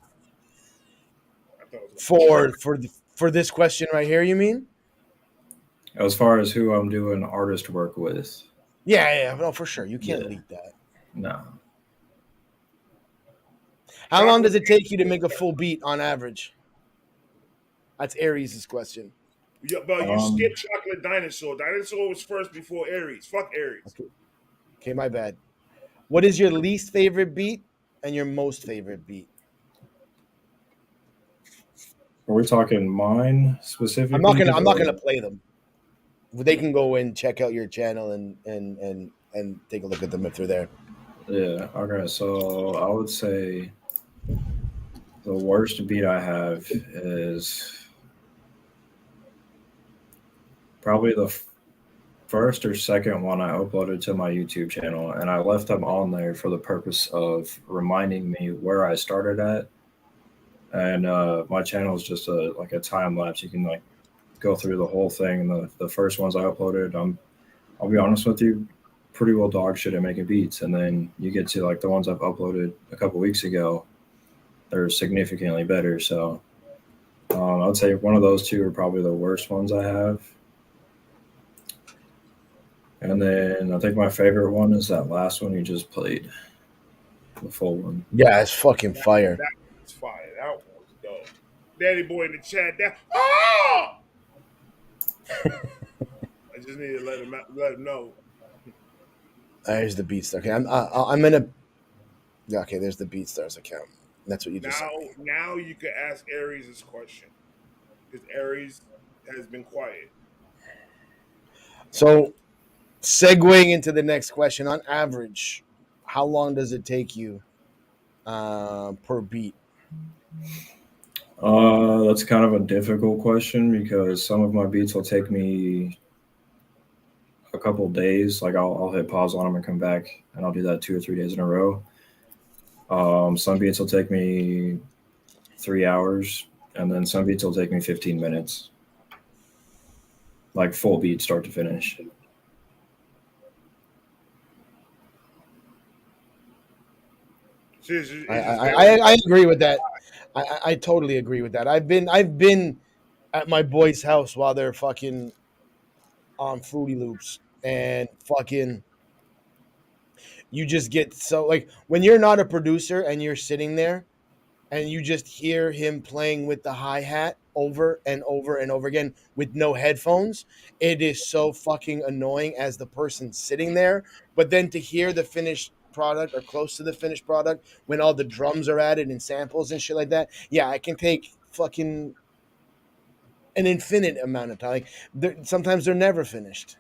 I thought it was For this question right here, you mean? As far as who I'm doing artist work with, Yeah, no, for sure. You can't Yeah. leak that. no. How long does it take you to make a full beat on average? That's Aries' question. Yeah, but you Um, skipped Chocolate Dinosaur. Dinosaur was first before Aries. Fuck Aries. Okay, my bad. What is your least favorite beat and your most favorite beat? Are we talking mine specifically? I'm not gonna play them. They can go and check out your channel and take a look at them if they're there. Yeah. Okay. So I would say the worst beat I have is probably the first or second one I uploaded to my YouTube channel, and I left them on there for the purpose of reminding me where I started at. And my channel is just like a time lapse. You can like go through the whole thing. And the first ones I uploaded, I'll be honest with you, pretty well dog shit at making beats. And then you get to like the ones I've uploaded a couple weeks ago, they're significantly better. So I would say one of those two are probably the worst ones I have. And then I think my favorite one is that last one you just played, the full one. Yeah, it's fucking fire. That was fire. That one was dope. Daddy boy in the chat. That oh! I just need to let him know. There's the BeatStars. Okay, I'm gonna. Yeah, okay, there's the BeatStars account. That's what you just. Now you can ask Aries this question because Aries has been quiet. So, segueing into the next question, on average, how long does it take you per beat? That's kind of a difficult question because some of my beats will take me a couple days. Like I'll hit pause on them and come back, and I'll do that 2 or 3 days in a row. Some beats will take me 3 hours, and then some beats will take me 15 minutes. Like full beat, start to finish. I agree with that. I totally agree with that. I've been at my boy's house while they're fucking on Fruity Loops and fucking you just get so like when you're not a producer and you're sitting there and you just hear him playing with the hi-hat over and over and over again with no headphones, it is so fucking annoying as the person sitting there. But then to hear the finished product or close to the finished product when all the drums are added and samples and shit like that, yeah, I can take fucking an infinite amount of time. Like sometimes they're never finished.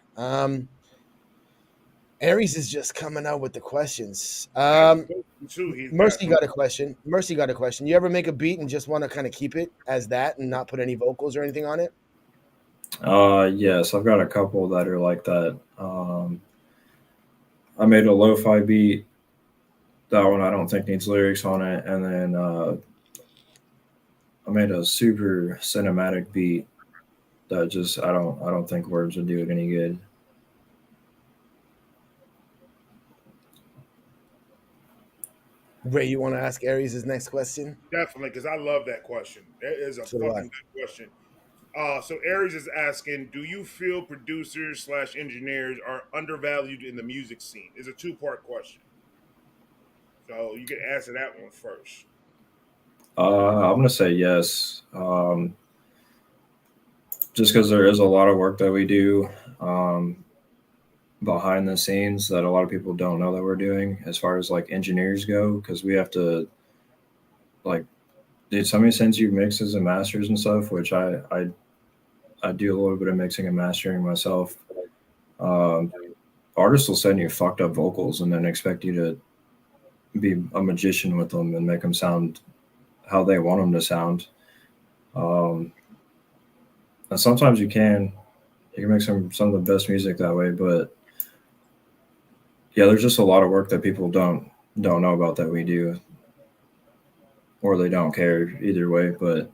Aries is just coming out with the questions. Mercy got a question. Mercy got a question. You ever make a beat and just want to kind of keep it as that and not put any vocals or anything on it? Yes, I've got a couple that are like that. I made a lo-fi beat. That one I don't think needs lyrics on it. And then I made a super cinematic beat that just I don't think words would do it any good. Ray, you want to ask Aries his next question? Definitely, because I love that question. That is a fucking good question. So Aries is asking, do you feel producers / engineers are undervalued in the music scene? It's a 2-part question. So you can answer that one first. I'm gonna say yes. Just because there is a lot of work that we do behind the scenes that a lot of people don't know that we're doing as far as like engineers go, because we have to like dude, somebody sends you mixes and masters and stuff, which I do a little bit of mixing and mastering myself. Artists will send you fucked up vocals and then expect you to be a magician with them and make them sound how they want them to sound. And sometimes you can make some of the best music that way, but yeah, there's just a lot of work that people don't know about that we do, or they don't care either way. But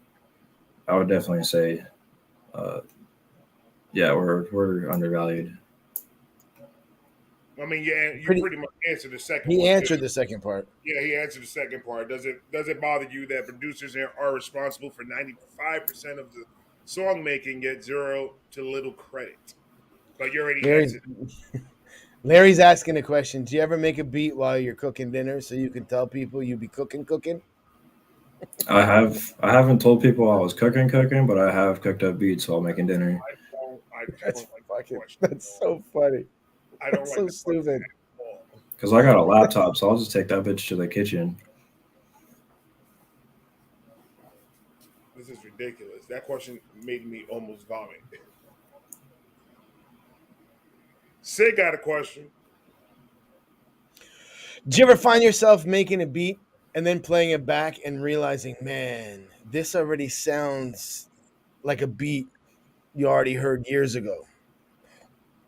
I would definitely say, uh, yeah, we're undervalued. I mean, yeah, you Pretty. pretty much answered the second He one too. answered the second part. Yeah, he answered the second part. Does it bother you that producers are responsible for 95% of the song making, yet zero to little credit? But you already Larry's answered. Larry's asking a question. Do you ever make a beat while you're cooking dinner so you can tell people you be cooking? I haven't told people I was cooking, but I have cooked up beats while making dinner I don't like that question at That's all. so funny. I don't That's like so the question stupid. at all. because I got a laptop, so I'll just take that bitch to the kitchen. This is ridiculous. That question made me almost vomit. Sid got a question. Do you ever find yourself making a beat and then playing it back and realizing, man, this already sounds like a beat you already heard years ago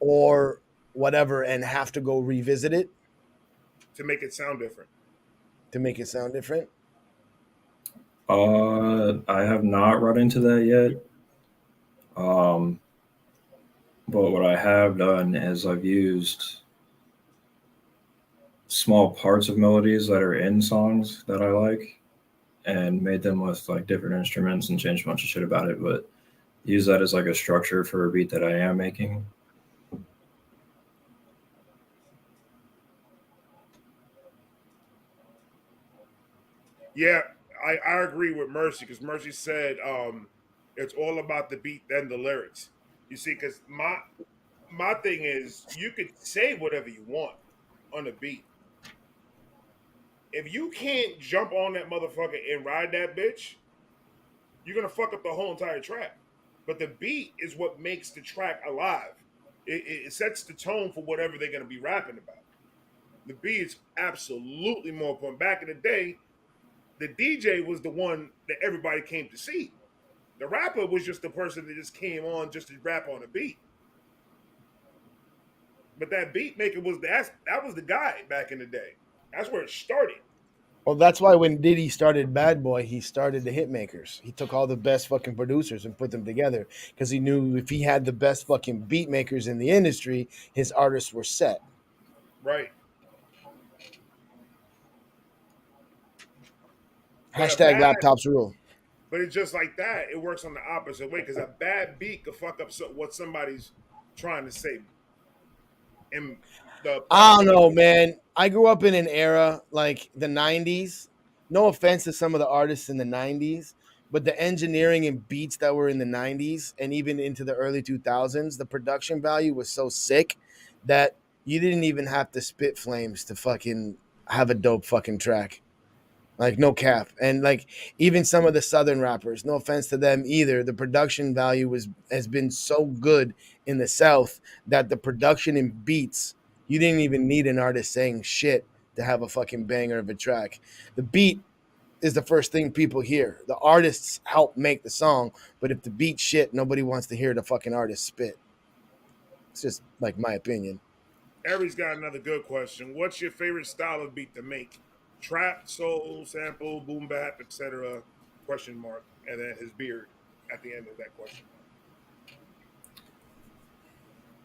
or whatever and have to go revisit it To make it sound different. to make it sound different? I have not run into that yet. Um, but what I have done is I've used small parts of melodies that are in songs that I like and made them with like different instruments and changed a bunch of shit about it, but use that as like a structure for a beat that I am making. Yeah, I agree with Mercy because Mercy said it's all about the beat then the lyrics. You see, because my thing is you could say whatever you want on a beat. If you can't jump on that motherfucker and ride that bitch, you're gonna fuck up the whole entire track. But the beat is what makes the track alive. It sets the tone for whatever they're gonna be rapping about. The beat is absolutely more important. Back in the day, the DJ was the one that everybody came to see. The rapper was just the person that just came on just to rap on a beat. But that beat maker that was the guy back in the day. That's where it started. Well, that's why when Diddy started Bad Boy, he started the hitmakers. He took all the best fucking producers and put them together because he knew if he had the best fucking beat makers in the industry, his artists were set. Right. But a Hashtag bad laptops rule. but it's just like that. It works on the opposite way because a bad beat could fuck up what somebody's trying to say. And the I don't possibility. know, man. I grew up in an era like the 90s. No offense to some of the artists in the 90s, but the engineering and beats that were in the 90s and even into the early 2000s, the production value was so sick that you didn't even have to spit flames to fucking have a dope fucking track. Like no cap. And like even some of the southern rappers, no offense to them either, the production value has been so good in the South that the production and beats, you didn't even need an artist saying shit to have a fucking banger of a track. The beat is the first thing people hear. The artists help make the song, but if the beat shit, nobody wants to hear the fucking artist spit. It's just like my opinion. Aries got another good question. What's your favorite style of beat to make? Trap, soul, sample, boom bap, etc. Question mark. And then his beard at the end of that question mark.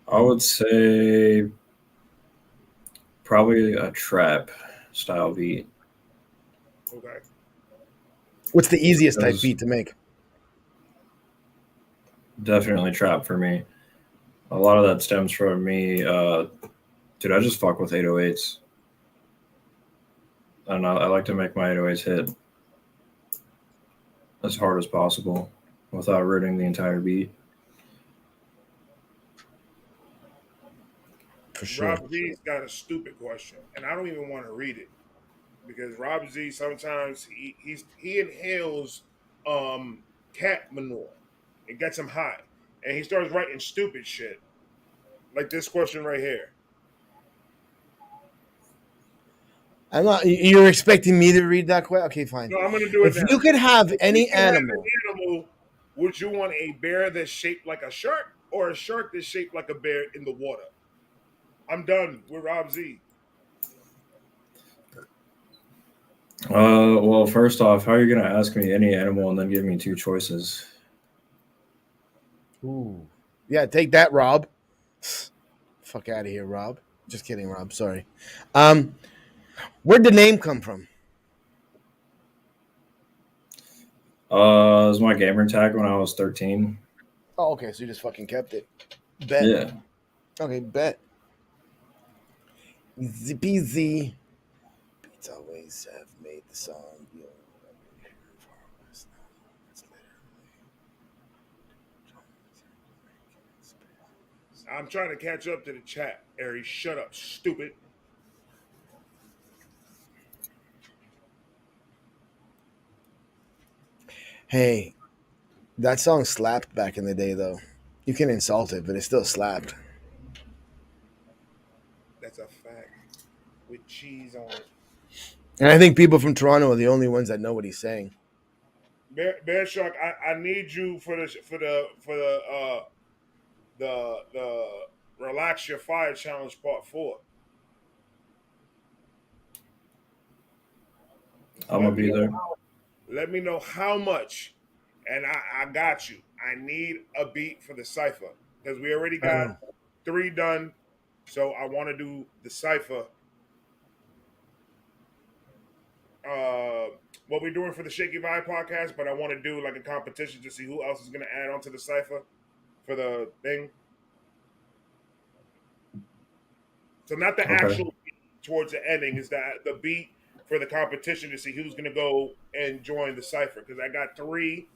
I would say probably a trap style beat. Okay. What's the easiest type Because beat to make? definitely trap for me. A lot of that stems from me. Dude, I just fuck with 808s. And I like to make my 808s hit as hard as possible without ruining the entire beat. For sure. Rob Z's got a stupid question, and I don't even want to read it because Rob Z sometimes he inhales cat manure. It gets him high, and he starts writing stupid shit like this question right here. I'm not. You're expecting me to read that question? Okay, fine. No, I'm gonna do it If now. you could have If you any could have animal, an animal, would you want a bear that's shaped like a shark or a shark that's shaped like a bear in the water? I'm done with Rob Z. Well, first off, how are you gonna ask me any animal and then give me two choices? ooh, yeah, take that, Rob. Fuck out of here, Rob. Just kidding, Rob. Sorry. Where'd the name come from? It was my gamer tag when I was 13. Oh, okay. So you just fucking kept it. Bet. Yeah. Okay, bet. Zippy Z. Beats always have made the song. I'm trying to catch up to the chat. Ari, shut up, stupid. Hey, that song slapped back in the day, though. You can insult it, but it still slapped. That's a fact. With cheese on it. And I think people from Toronto are the only ones that know what he's saying. BearSharkk, I need you for the Relax Your Fire Challenge Part 4. I'm Let gonna me be know there. let me know how much, and I got you. I need a beat for the cipher because we already got 3 done. So I want to do the cipher. Uh, what we're doing for the Shaky Vibe podcast, but I want to do like a competition to see who else is going to add on to the cipher for the thing. So not the Okay. actual beat towards the ending, is that the beat for the competition to see who's going to go and join the cipher because I got 3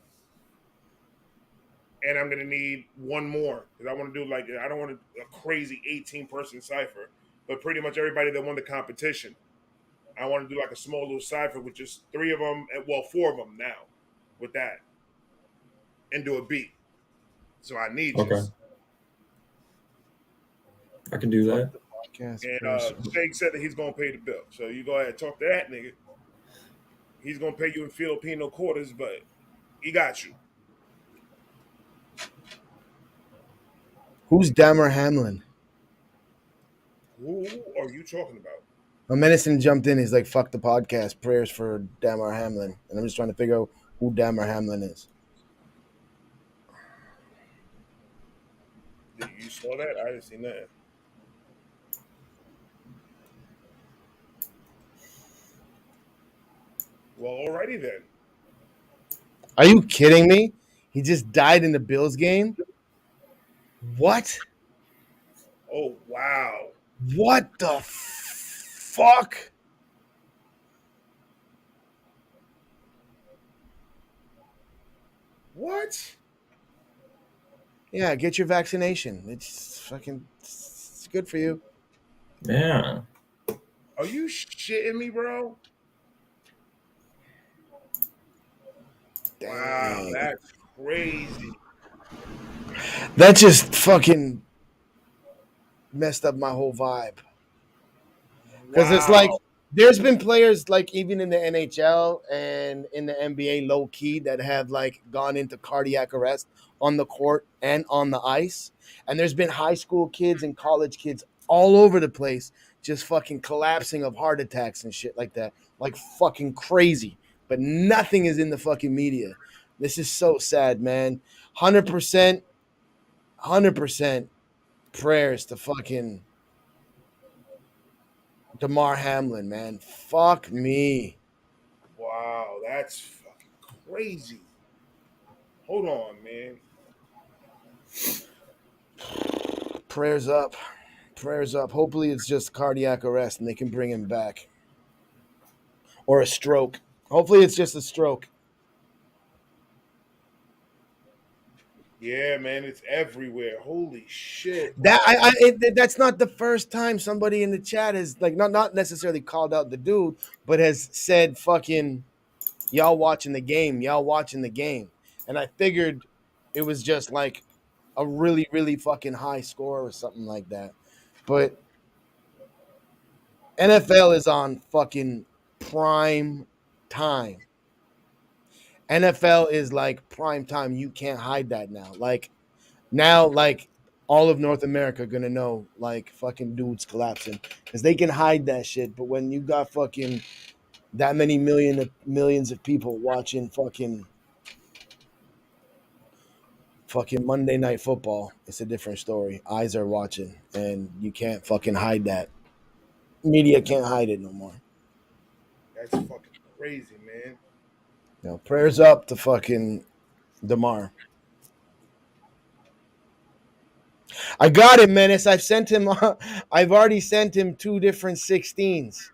and I'm gonna need one more because I want to do like I don't want a crazy 18-person cipher, but pretty much everybody that won the competition. I want to do like a small little cipher with just 3 of them, well 4 of them now, with that, and do a beat. So I need you. Okay. I can do Fuck that. the podcast. And Person. Shake said that he's gonna pay the bill. So you go ahead and talk to that nigga. He's gonna pay you in Filipino quarters, but he got you. Who's Damar Hamlin? Who are you talking about? A Medicine jumped in. He's like, fuck the podcast. Prayers for Damar Hamlin. And I'm just trying to figure out who Damar Hamlin is. You saw that? I didn't see that. Well, alrighty then. Are you kidding me? He just died in the Bills game? What? Oh wow. What the fuck? What? Yeah, get your vaccination. It's good for you. Yeah. Are you shitting me, bro? Wow, Dang. that's crazy. That just fucking messed up my whole vibe. Because it's like Wow. there's been players like even in the NHL and in the NBA low key that have like gone into cardiac arrest on the court and on the ice. And there's been high school kids and college kids all over the place just fucking collapsing of heart attacks and shit like that. Like fucking crazy. But nothing is in the fucking media. This is so sad, man. 100%, 100% prayers to fucking Damar Hamlin, man. Fuck me. Wow, that's fucking crazy. Hold on, man. Prayers up. Prayers up. Hopefully it's just cardiac arrest and they can bring him back. Or a stroke. Hopefully it's just a stroke. Yeah, man, it's everywhere. Holy shit. That's not the first time somebody in the chat has like not necessarily called out the dude, but has said fucking y'all watching the game, y'all watching the game. And I figured it was just like a really, really fucking high score or something like that. But NFL is on fucking prime time. NFL is like prime time. You can't hide that now. Like now, like all of North America gonna know like fucking dudes collapsing because they can hide that shit. But when you got fucking that many millions of people watching fucking Monday Night Football, it's a different story. Eyes are watching, and you can't fucking hide that. Media can't hide it no more. That's fucking crazy, man. You know, prayers up to fucking DeMar. I got him, Menace. I've sent him. I've already sent him 2 different 16s.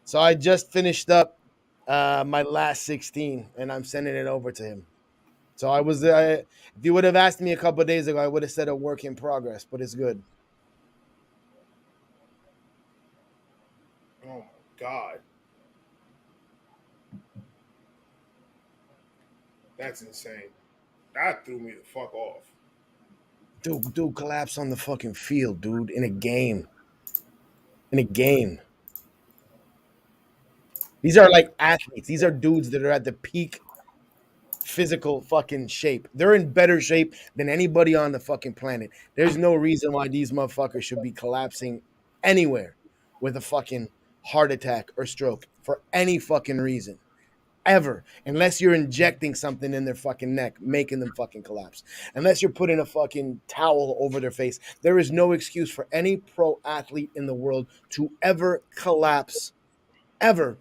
So I just finished up my last 16, and I'm sending it over to him. So I was. If you would have asked me a couple of days ago, I would have said a work in progress, but it's good. Oh my god, that's insane. That threw me the fuck off. Dude, collapse on the fucking field, dude, in a game. In a game. These are like athletes. These are dudes that are at the peak physical fucking shape. They're in better shape than anybody on the fucking planet. There's no reason why these motherfuckers should be collapsing anywhere with a fucking heart attack or stroke for any fucking reason. Ever. Unless you're injecting something in their fucking neck, making them fucking collapse. Unless you're putting a fucking towel over their face. There is no excuse for any pro athlete in the world to ever collapse, ever,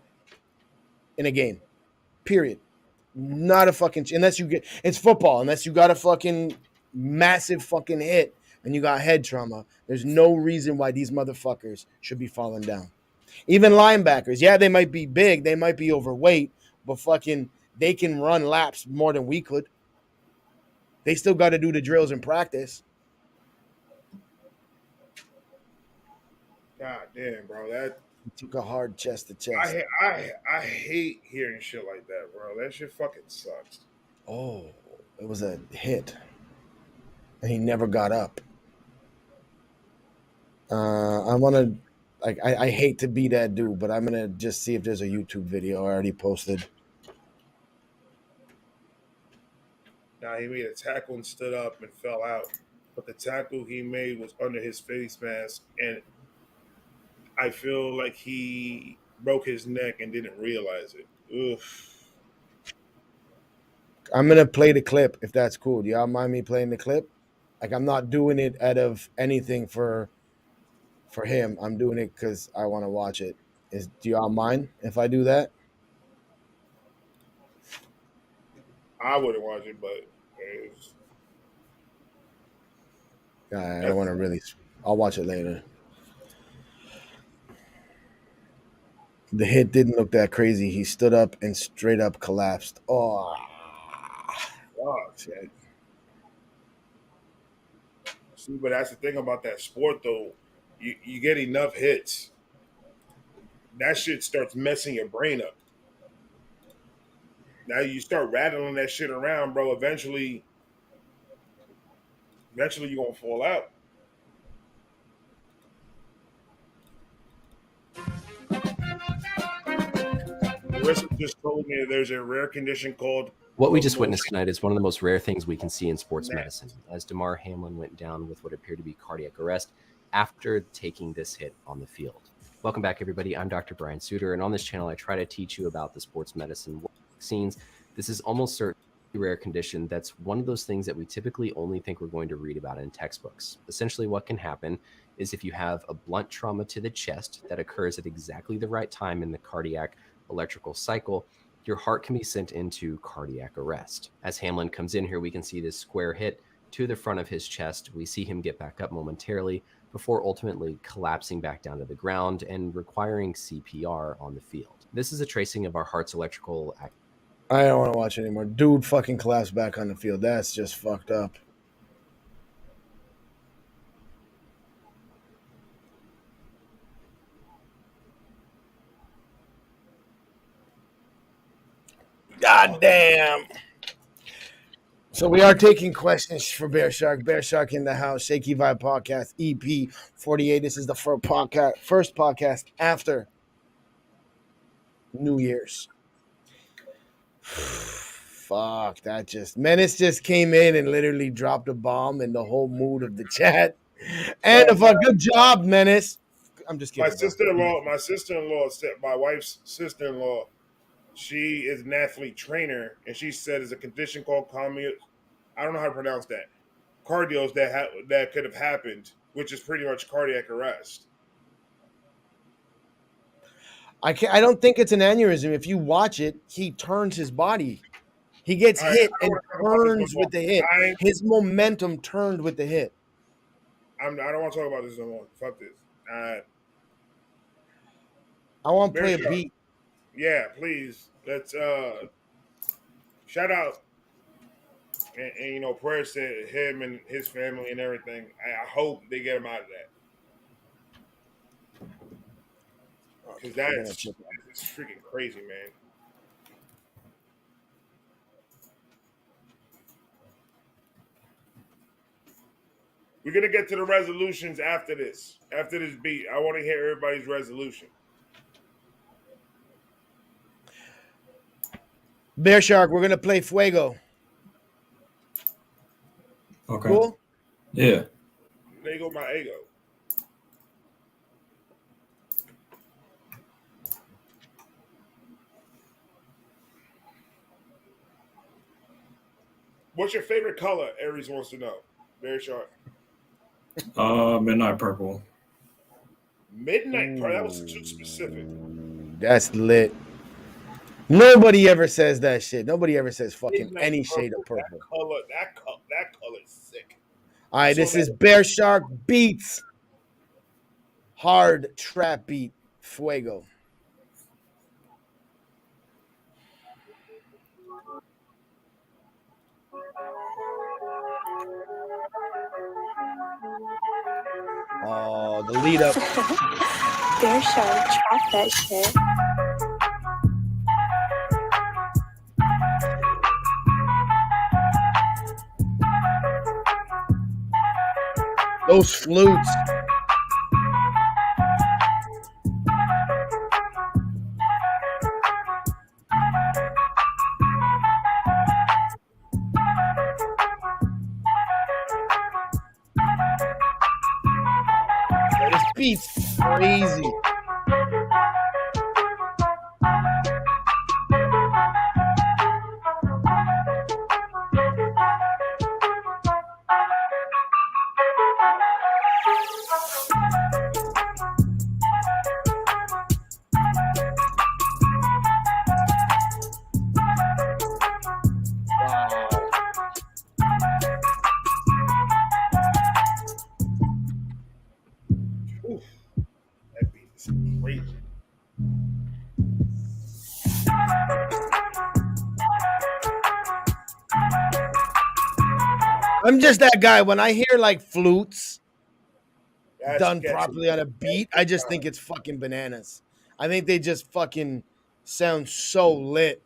in a game. Period. Not a fucking unless you get it's football. Unless you got a fucking massive fucking hit and you got head trauma, there's no reason why these motherfuckers should be falling down. Even linebackers, yeah, they might be big, they might be overweight, but fucking they can run laps more than we could. They still got to do the drills in practice. God damn, bro. That He took a hard chest to chest. I hate hearing shit like that, bro. That shit fucking sucks. Oh, it was a hit, and he never got up. I want to, like, I hate to be that dude, but I'm gonna just see if there's a YouTube video I already posted. Now he made a tackle and stood up and fell out, but the tackle he made was under his face mask, and I feel like he broke his neck and didn't realize it. Oof. I'm gonna play the clip if that's cool. Do y'all mind me playing the clip? Like, I'm not doing it out of anything for him. I'm doing it because I want to watch it. Do y'all mind if I do that? I wouldn't watch it, but it's, I don't want to really. I'll watch it later. The hit didn't look that crazy. He stood up and straight up collapsed. Oh, shit. see, but that's the thing about that sport, though. You get enough hits, that shit starts messing your brain up. Now you start rattling that shit around, bro. Eventually you're gonna fall out. Marissa just told me there's a rare condition called What we just witnessed tonight is one of the most rare things we can see in sports Nah. medicine, as Damar Hamlin went down with what appeared to be cardiac arrest after taking this hit on the field. Welcome back, everybody. I'm Dr. Brian Suter, and on this channel, I try to teach you about the sports medicine scenes. This is almost certainly a rare condition that's one of those things that we typically only think we're going to read about in textbooks. Essentially, what can happen is if you have a blunt trauma to the chest that occurs at exactly the right time in the cardiac electrical cycle, your heart can be sent into cardiac arrest. As Hamlin comes in here, we can see this square hit to the front of his chest. We see him get back up momentarily before ultimately collapsing back down to the ground and requiring CPR on the field. This is a tracing of our heart's electrical activity. I don't want to watch anymore. Dude fucking collapsed back on the field. That's just fucked up. God damn. So we are taking questions for BearSharkk. BearSharkk in the house. Shakey Vibe Podcast EP.48. This is the first podcast after New Year's. Fuck, that just Menace just came in and literally dropped a bomb in the whole mood of the chat. And a good job, Menace. I'm just kidding. My sister-in-law said, my wife's sister-in-law, she is an athlete trainer, and she said it's a condition called I don't know how to pronounce that. Cardios that could have happened, which is pretty much cardiac arrest. I don't think it's an aneurysm. If you watch it, he turns his body. He gets hit and turns with the hit. His momentum turned with the hit. I don't want to talk about this no more. Fuck this. I want to play a beat. Yeah, please. Let's shout out and prayers to him and his family and everything. I hope they get him out of that. Because it's freaking crazy, man. We're gonna get to the resolutions after this. After this beat, I want to hear everybody's resolution. BearSharkk, we're gonna play Fuego. Okay. Cool? Yeah. There you go, my ego. What's your favorite color? Aries wants to know. BearSharkk. Midnight purple. Midnight purple. That was too specific. That's lit. Nobody ever says that shit. Nobody ever says fucking Midnight any purple, shade of purple. That color is sick. All right, this is BearSharkk Beats. Hard trap beat. Fuego. Oh, the lead up. BearSharkk, trap that shit. Those flutes. This beat's crazy. Oof. That beat is crazy. I'm just that guy. When I hear like flutes That's done sketchy. properly on a beat, I just think it's fucking bananas. I think they just fucking sound so lit.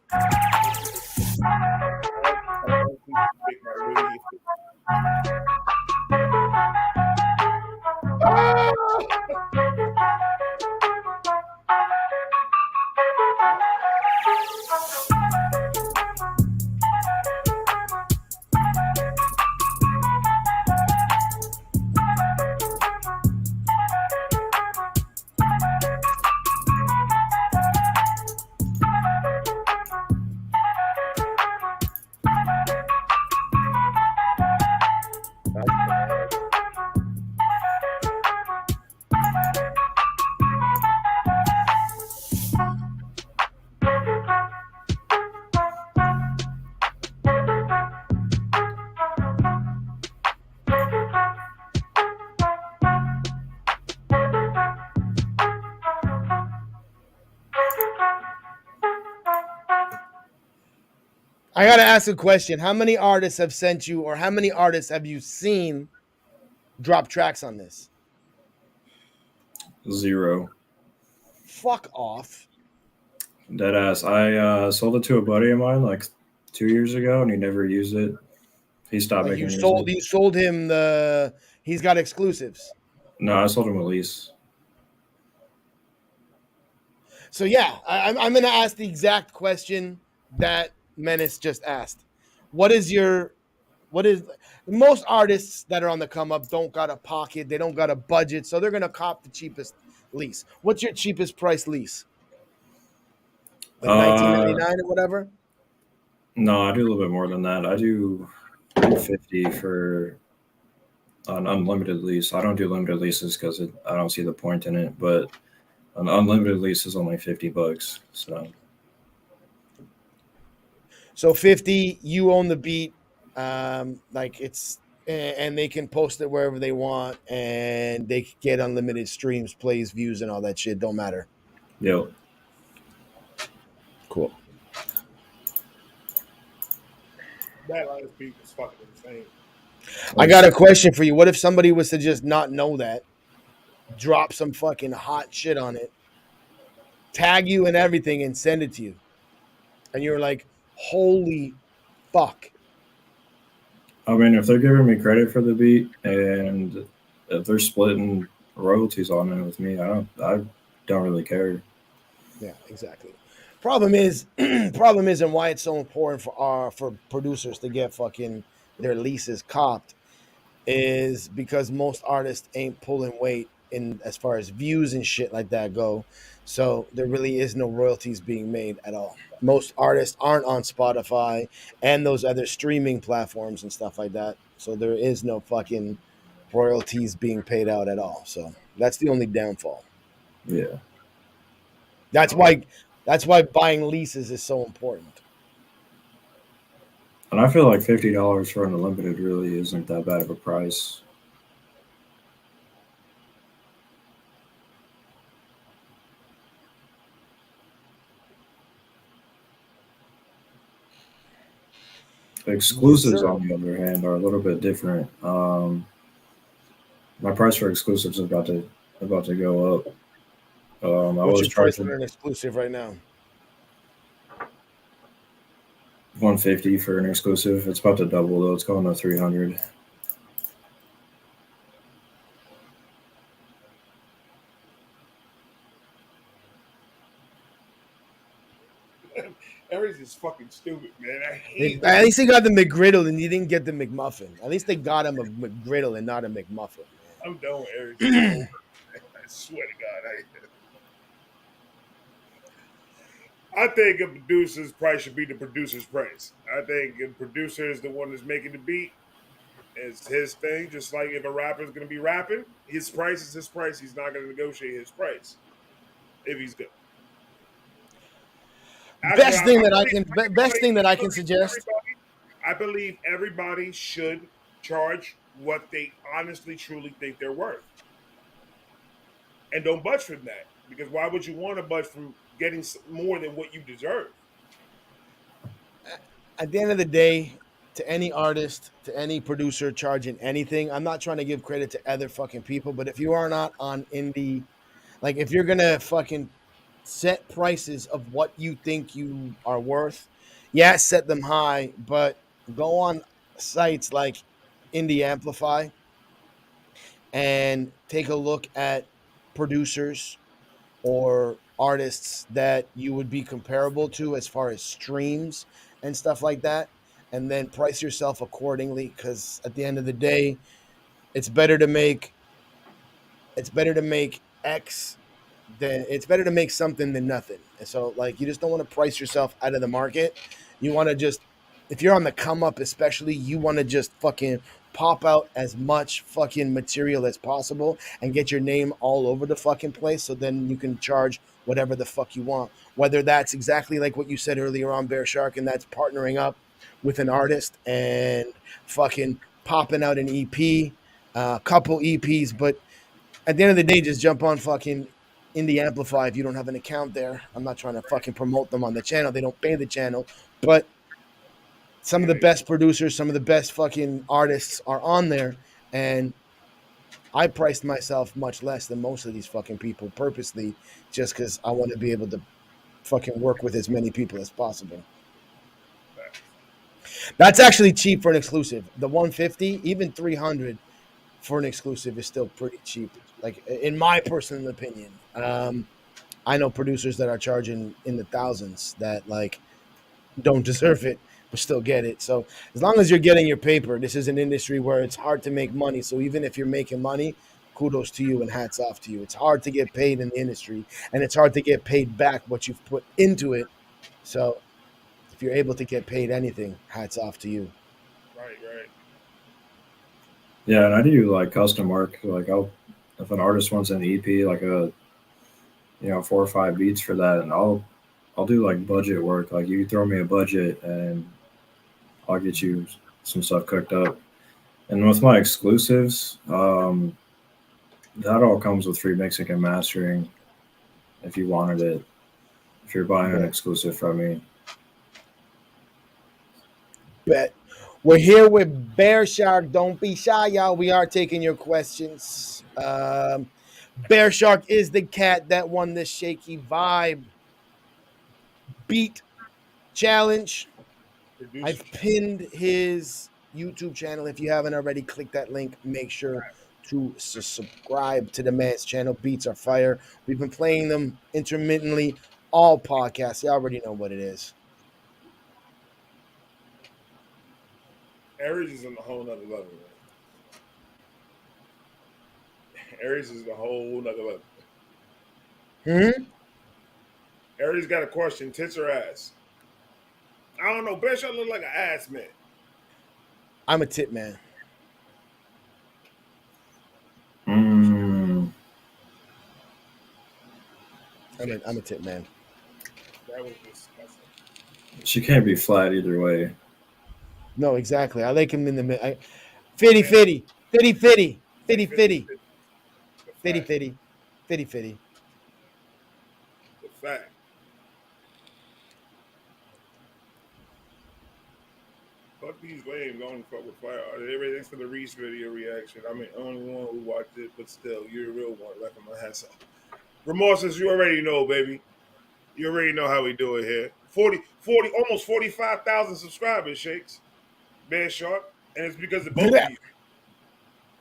I gotta ask a question. How many artists have sent you, or how many artists have you seen drop tracks on this? 0. Fuck off. Deadass. I sold it to a buddy of mine like 2 years ago, and he never used it. He stopped Like making music. you sold him the. He's got exclusives. No, I sold him a lease. So yeah, I'm gonna ask the exact question that Menace just asked. What is your what is most artists that are on the come up don't got a pocket, they don't got a budget, so they're gonna cop the cheapest lease. What's your cheapest price lease? Like Uh, 1999 or whatever? no, I do a little bit more than that. I do 50 for an unlimited lease. I don't do limited leases because I don't see the point in it. But an unlimited lease is only $50. So So 50, you own the beat. Like it's and they can post it wherever they want and they get unlimited streams, plays, views, and all that shit. Don't matter. yeah, Cool. That last beat was fucking insane. I got a question for you. What if somebody was to just not know that, drop some fucking hot shit on it, tag you and everything, and send it to you, and you're like, "Holy fuck!" I mean, if they're giving me credit for the beat and if they're splitting royalties on it with me, I don't really care. Yeah, exactly. Problem is, problem is, and why it's so important for producers to get fucking their leases copped is because most artists ain't pulling weight in as far as views and shit like that go. So there really is no royalties being made at all. Most artists aren't on Spotify and those other streaming platforms and stuff like that. So there is no fucking royalties being paid out at all. So that's the only downfall. Yeah. That's why buying leases is so important. And I feel like $50 for an unlimited really isn't that bad of a price. Exclusives, Sir. on the other hand, are a little bit different. My price for exclusives is about to go up. I What's was your price on charging an exclusive right now? 150 for an exclusive. It's about to double though. It's going to 300. Aries is fucking stupid, man. I hate At least they got the McGriddle and you didn't get the McMuffin. At least they got him a McGriddle and not a McMuffin. I'm done with Aries. It's over. I swear to God, I think a producer's price should be the producer's price. I think if producer is the one that's making the beat, it's his thing. Just like if a rapper is going to be rapping, his price is his price. He's not going to negotiate his price if he's good. Actually, Best thing that I can suggest. I believe everybody should charge what they honestly, truly think they're worth, and don't budge from that. Because why would you want to budge from getting more than what you deserve? At the end of the day, to any artist, to any producer charging anything, I'm not trying to give credit to other fucking people, but if you are not on indie, like if you're gonna fucking set prices of what you think you are worth, yeah, set them high, but go on sites like Indie Amplify and take a look at producers or artists that you would be comparable to as far as streams and stuff like that, and then price yourself accordingly, because at the end of the day, it's better to make X then it's better to make something than nothing. And so like you just don't want to price yourself out of the market. You want to just if you're on the come up especially, you want to just fucking pop out as much fucking material as possible and get your name all over the fucking place so then you can charge whatever the fuck you want. Whether that's exactly like what you said earlier on BearSharkk and that's partnering up with an artist and fucking popping out an EP, a couple EPs, but at the end of the day, just jump on fucking Indie Amplify if you don't have an account there. I'm not trying to fucking promote them on the channel. They don't pay the channel. But some of the best producers, some of the best fucking artists are on there. And I priced myself much less than most of these fucking people purposely just because I want to be able to fucking work with as many people as possible. That's actually cheap for an exclusive. The 150, even 300 for an exclusive is still pretty cheap. Like in my personal opinion. I know producers that are charging in the thousands that like don't deserve it but still get it. So as long as you're getting your paper, this is an industry where it's hard to make money. So even if you're making money, kudos to you and hats off to you. It's hard to get paid in the industry and it's hard to get paid back what you've put into it. So if you're able to get paid anything, hats off to you. Right, right. Yeah, and I do like custom work. Like I'll if an artist wants an EP, like a 4 or 5 beats for that, and I'll do like budget work. Like you throw me a budget, and I'll get you some stuff cooked up. And with my exclusives, that all comes with free mixing and mastering if you wanted it. If you're buying an Bet. exclusive from me, Bet. We're here with BearSharkk. Don't be shy, y'all. We are taking your questions. BearSharkk is the cat that won the Shakey Vibe beat challenge. Producer. I've pinned his YouTube channel. If you haven't already, click that link. Make sure to subscribe to the man's channel. Beats are fire. We've been playing them intermittently all podcasts. You already know what it is. Aries is on a whole nother level, man. Aries is a whole nother level. Aries got a question: tits or ass? I don't know. BearSharkk look like an ass man. I'm a tit man. mm, I'm a tit man. That was disgusting. she can't be flat either way. No, exactly. I like him in the middle. Fitty, fitty, fitty, fitty, fitty, fitty, The fitty, fact. fitty, fitty, fitty. The fact. Fuck these lames. Only fuck with fire. Everything's for the Reese video reaction. I mean, only one who watched it, but still, you're a real one. Left my hats off. Remorses, you already know, baby. You already know how we do it here. 40, almost 45,000 subscribers, Shakes. BearSharkk. And it's because of both of you.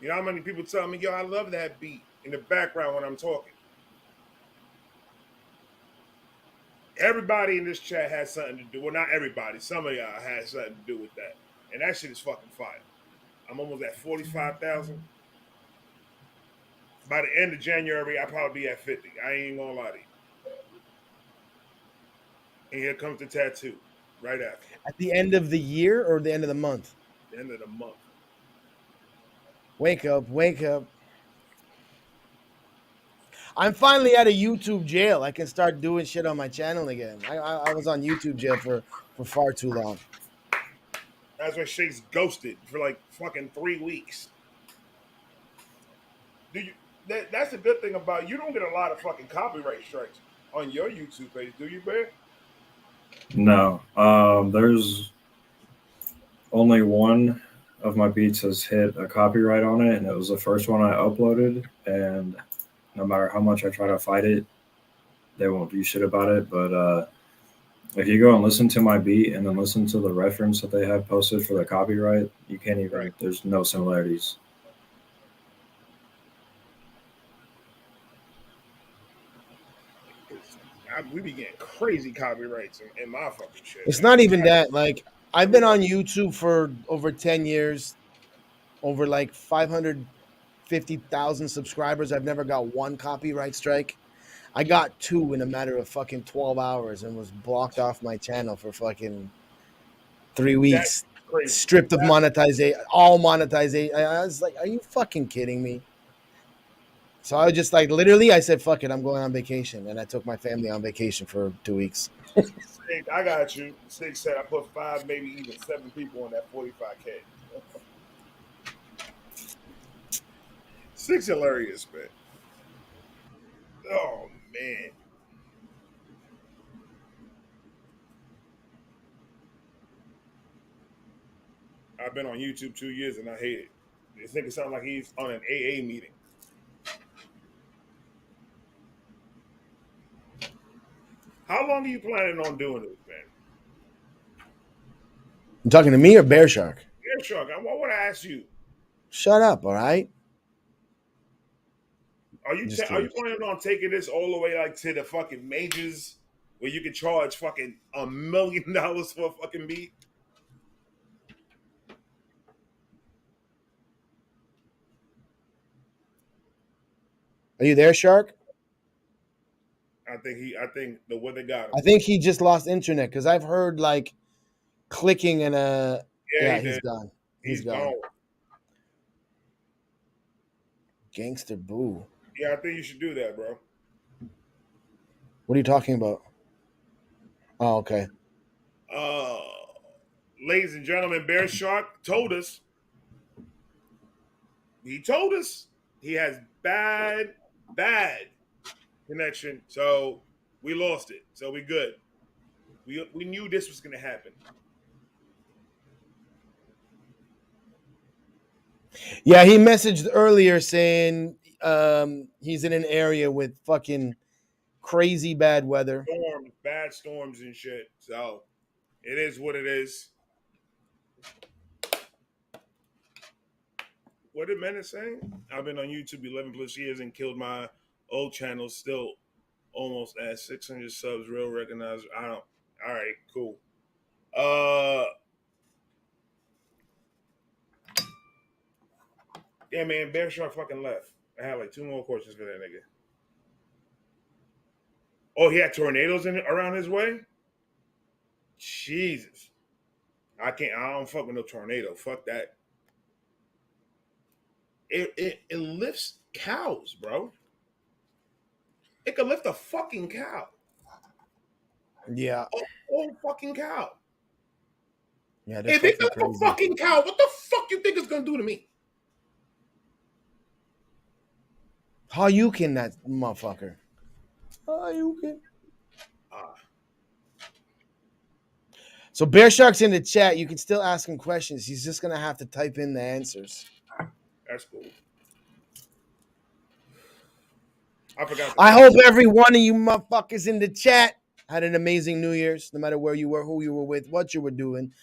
You know how many people tell me, yo, I love that beat in the background when I'm talking. Everybody in this chat has something to do. Well, not everybody. Some of y'all has something to do with that. And that shit is fucking fire. I'm almost at 45,000. By the end of January, I'll probably be at 50. I ain't gonna lie to you. And here comes the tattoo right after. At the end of the year or the end of the month? The end of the month. Wake up, wake up. I'm finally out of YouTube jail. I can start doing shit on my channel again. I was on YouTube jail for far too long. That's why Shake's ghosted for like fucking 3 weeks. Do you? That's the good thing about you don't get a lot of fucking copyright strikes on your YouTube page, do you, Bear? No, there's only one of my beats has hit a copyright on it, and it was the first one I uploaded. And no matter how much I try to fight it, they won't do shit about it. But if you go and listen to my beat and then listen to the reference that they have posted for the copyright, you can't even. Right. There's no similarities. We be getting crazy copyrights in my fucking shit. It's not even that. Like, I've been on YouTube for over 10 years, over like 550,000 subscribers. I've never got one copyright strike. I got two in a matter of fucking 12 hours and was blocked off my channel for fucking 3 weeks. That's crazy. Stripped of monetization, all monetization. I was like, are you fucking kidding me? So I was just like, literally, I said, fuck it, I'm going on vacation. And I took my family on vacation for 2 weeks. I got you. Six said I put 5, maybe even 7 people on that 45K. Six hilarious, man. Oh man. I've been on YouTube 2 years and I hate it. This nigga sounds like he's on an AA meeting. How long are you planning on doing this, man? You talking to me or BearSharkk? BearSharkk, what would I ask you? Shut up, all right? Are you Just are you kidding. planning on taking this all the way like to the fucking majors where you can charge fucking $1 million for a fucking beat? Are you there, Shark? I think the weather got him. I think he just lost internet because I've heard like clicking and Yeah, yeah, he he's did. gone. He's He's gone. gone. Gangster boo. Yeah, I think you should do that, bro. What are you talking about? Oh, okay. Uh, ladies and gentlemen, BearSharkk told us. He told us he has bad connection, so we lost it. So we good. We knew this was gonna happen. Yeah, he messaged earlier saying he's in an area with fucking crazy bad weather. Storms, bad storms and shit. So it is what it is. What did Menace say? I've been on YouTube 11 plus years and killed my old channel. Still almost at 600 subs. Real recognized. I don't. All right, cool. Yeah, man. BearSharkk fucking left. I had like 2 more questions for that nigga. Oh, he had tornadoes around his way. Jesus, I can't. I don't fuck with no tornado. Fuck that. It lifts cows, bro. It could lift a fucking cow. Yeah. A whole fucking cow. Yeah, that's If it fucking could lift a crazy. fucking cow, what the fuck you think it's gonna do to me? How you can that motherfucker? How you can? So BearShark's in the chat. You can still ask him questions. He's just gonna have to type in the answers. That's cool. I forgot. I hope every one of you motherfuckers in the chat had an amazing New Year's, no matter where you were, who you were with, what you were doing.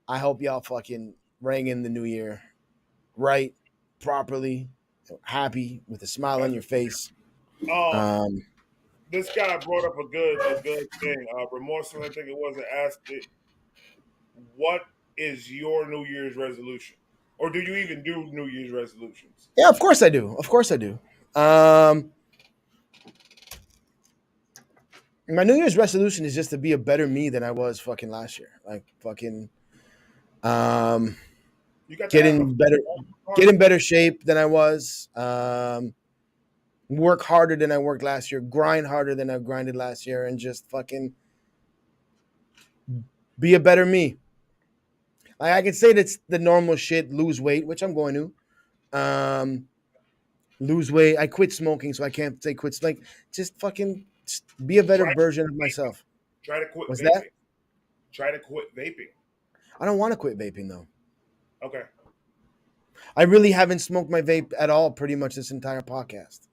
I hope y'all fucking rang in the new year right, properly, happy, with a smile on your face. This guy brought up a good thing. Remorseful, I think it was, and asked it, what is your New Year's resolution? Or do you even do New Year's resolutions? Yeah, of course I do. Of course I do. My New Year's resolution is just to be a better me than I was fucking last year. Like fucking You got get to in better shape than I was. Work harder than I worked last year, grind harder than I grinded last year, and just fucking be a better me. Like I can say that's the normal shit, lose weight, which I'm going to. Lose weight. I quit smoking, so I can't say quit. Like just fucking just be a better version of myself. Try to quit What's vaping. that? Try to quit vaping. I don't want to quit vaping though. Okay. I really haven't smoked my vape at all pretty much this entire podcast.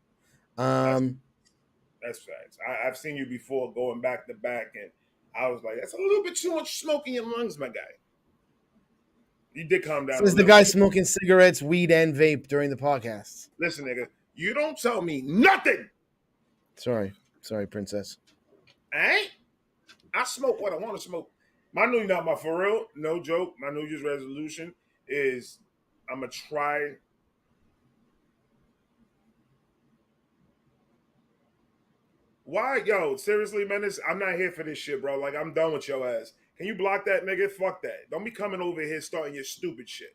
That's facts. I've seen you before going back to back, and I was like, that's a little bit too much smoke in your lungs, my guy. You did calm down. Says the guy smoking cigarettes, weed, and vape during the podcast. Listen, nigga, you don't tell me nothing. Sorry, princess. I smoke what I want to smoke. My New Year's, my for real, no joke. My New Year's resolution is I'm gonna try. Why, yo? Seriously, man, I'm not here for this shit, bro. Like, I'm done with your ass. Can you block that, nigga? Fuck that. Don't be coming over here starting your stupid shit.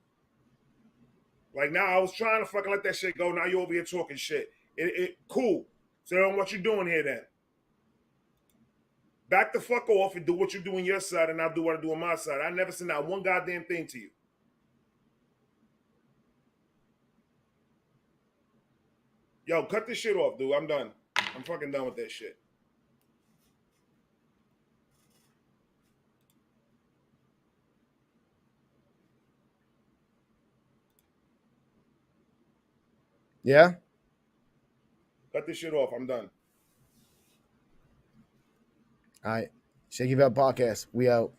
Like, now I was trying to fucking let that shit go. Now you over here talking shit. Cool. So I don't know what you doing here then. Back the fuck off and do what you do on your side, and I'll do what I do on my side. I never said not one goddamn thing to you. Yo, cut this shit off, dude. I'm done. I'm fucking done with that shit. Yeah? Cut this shit off. I'm done. All right. Shakey Val Podcast. We out.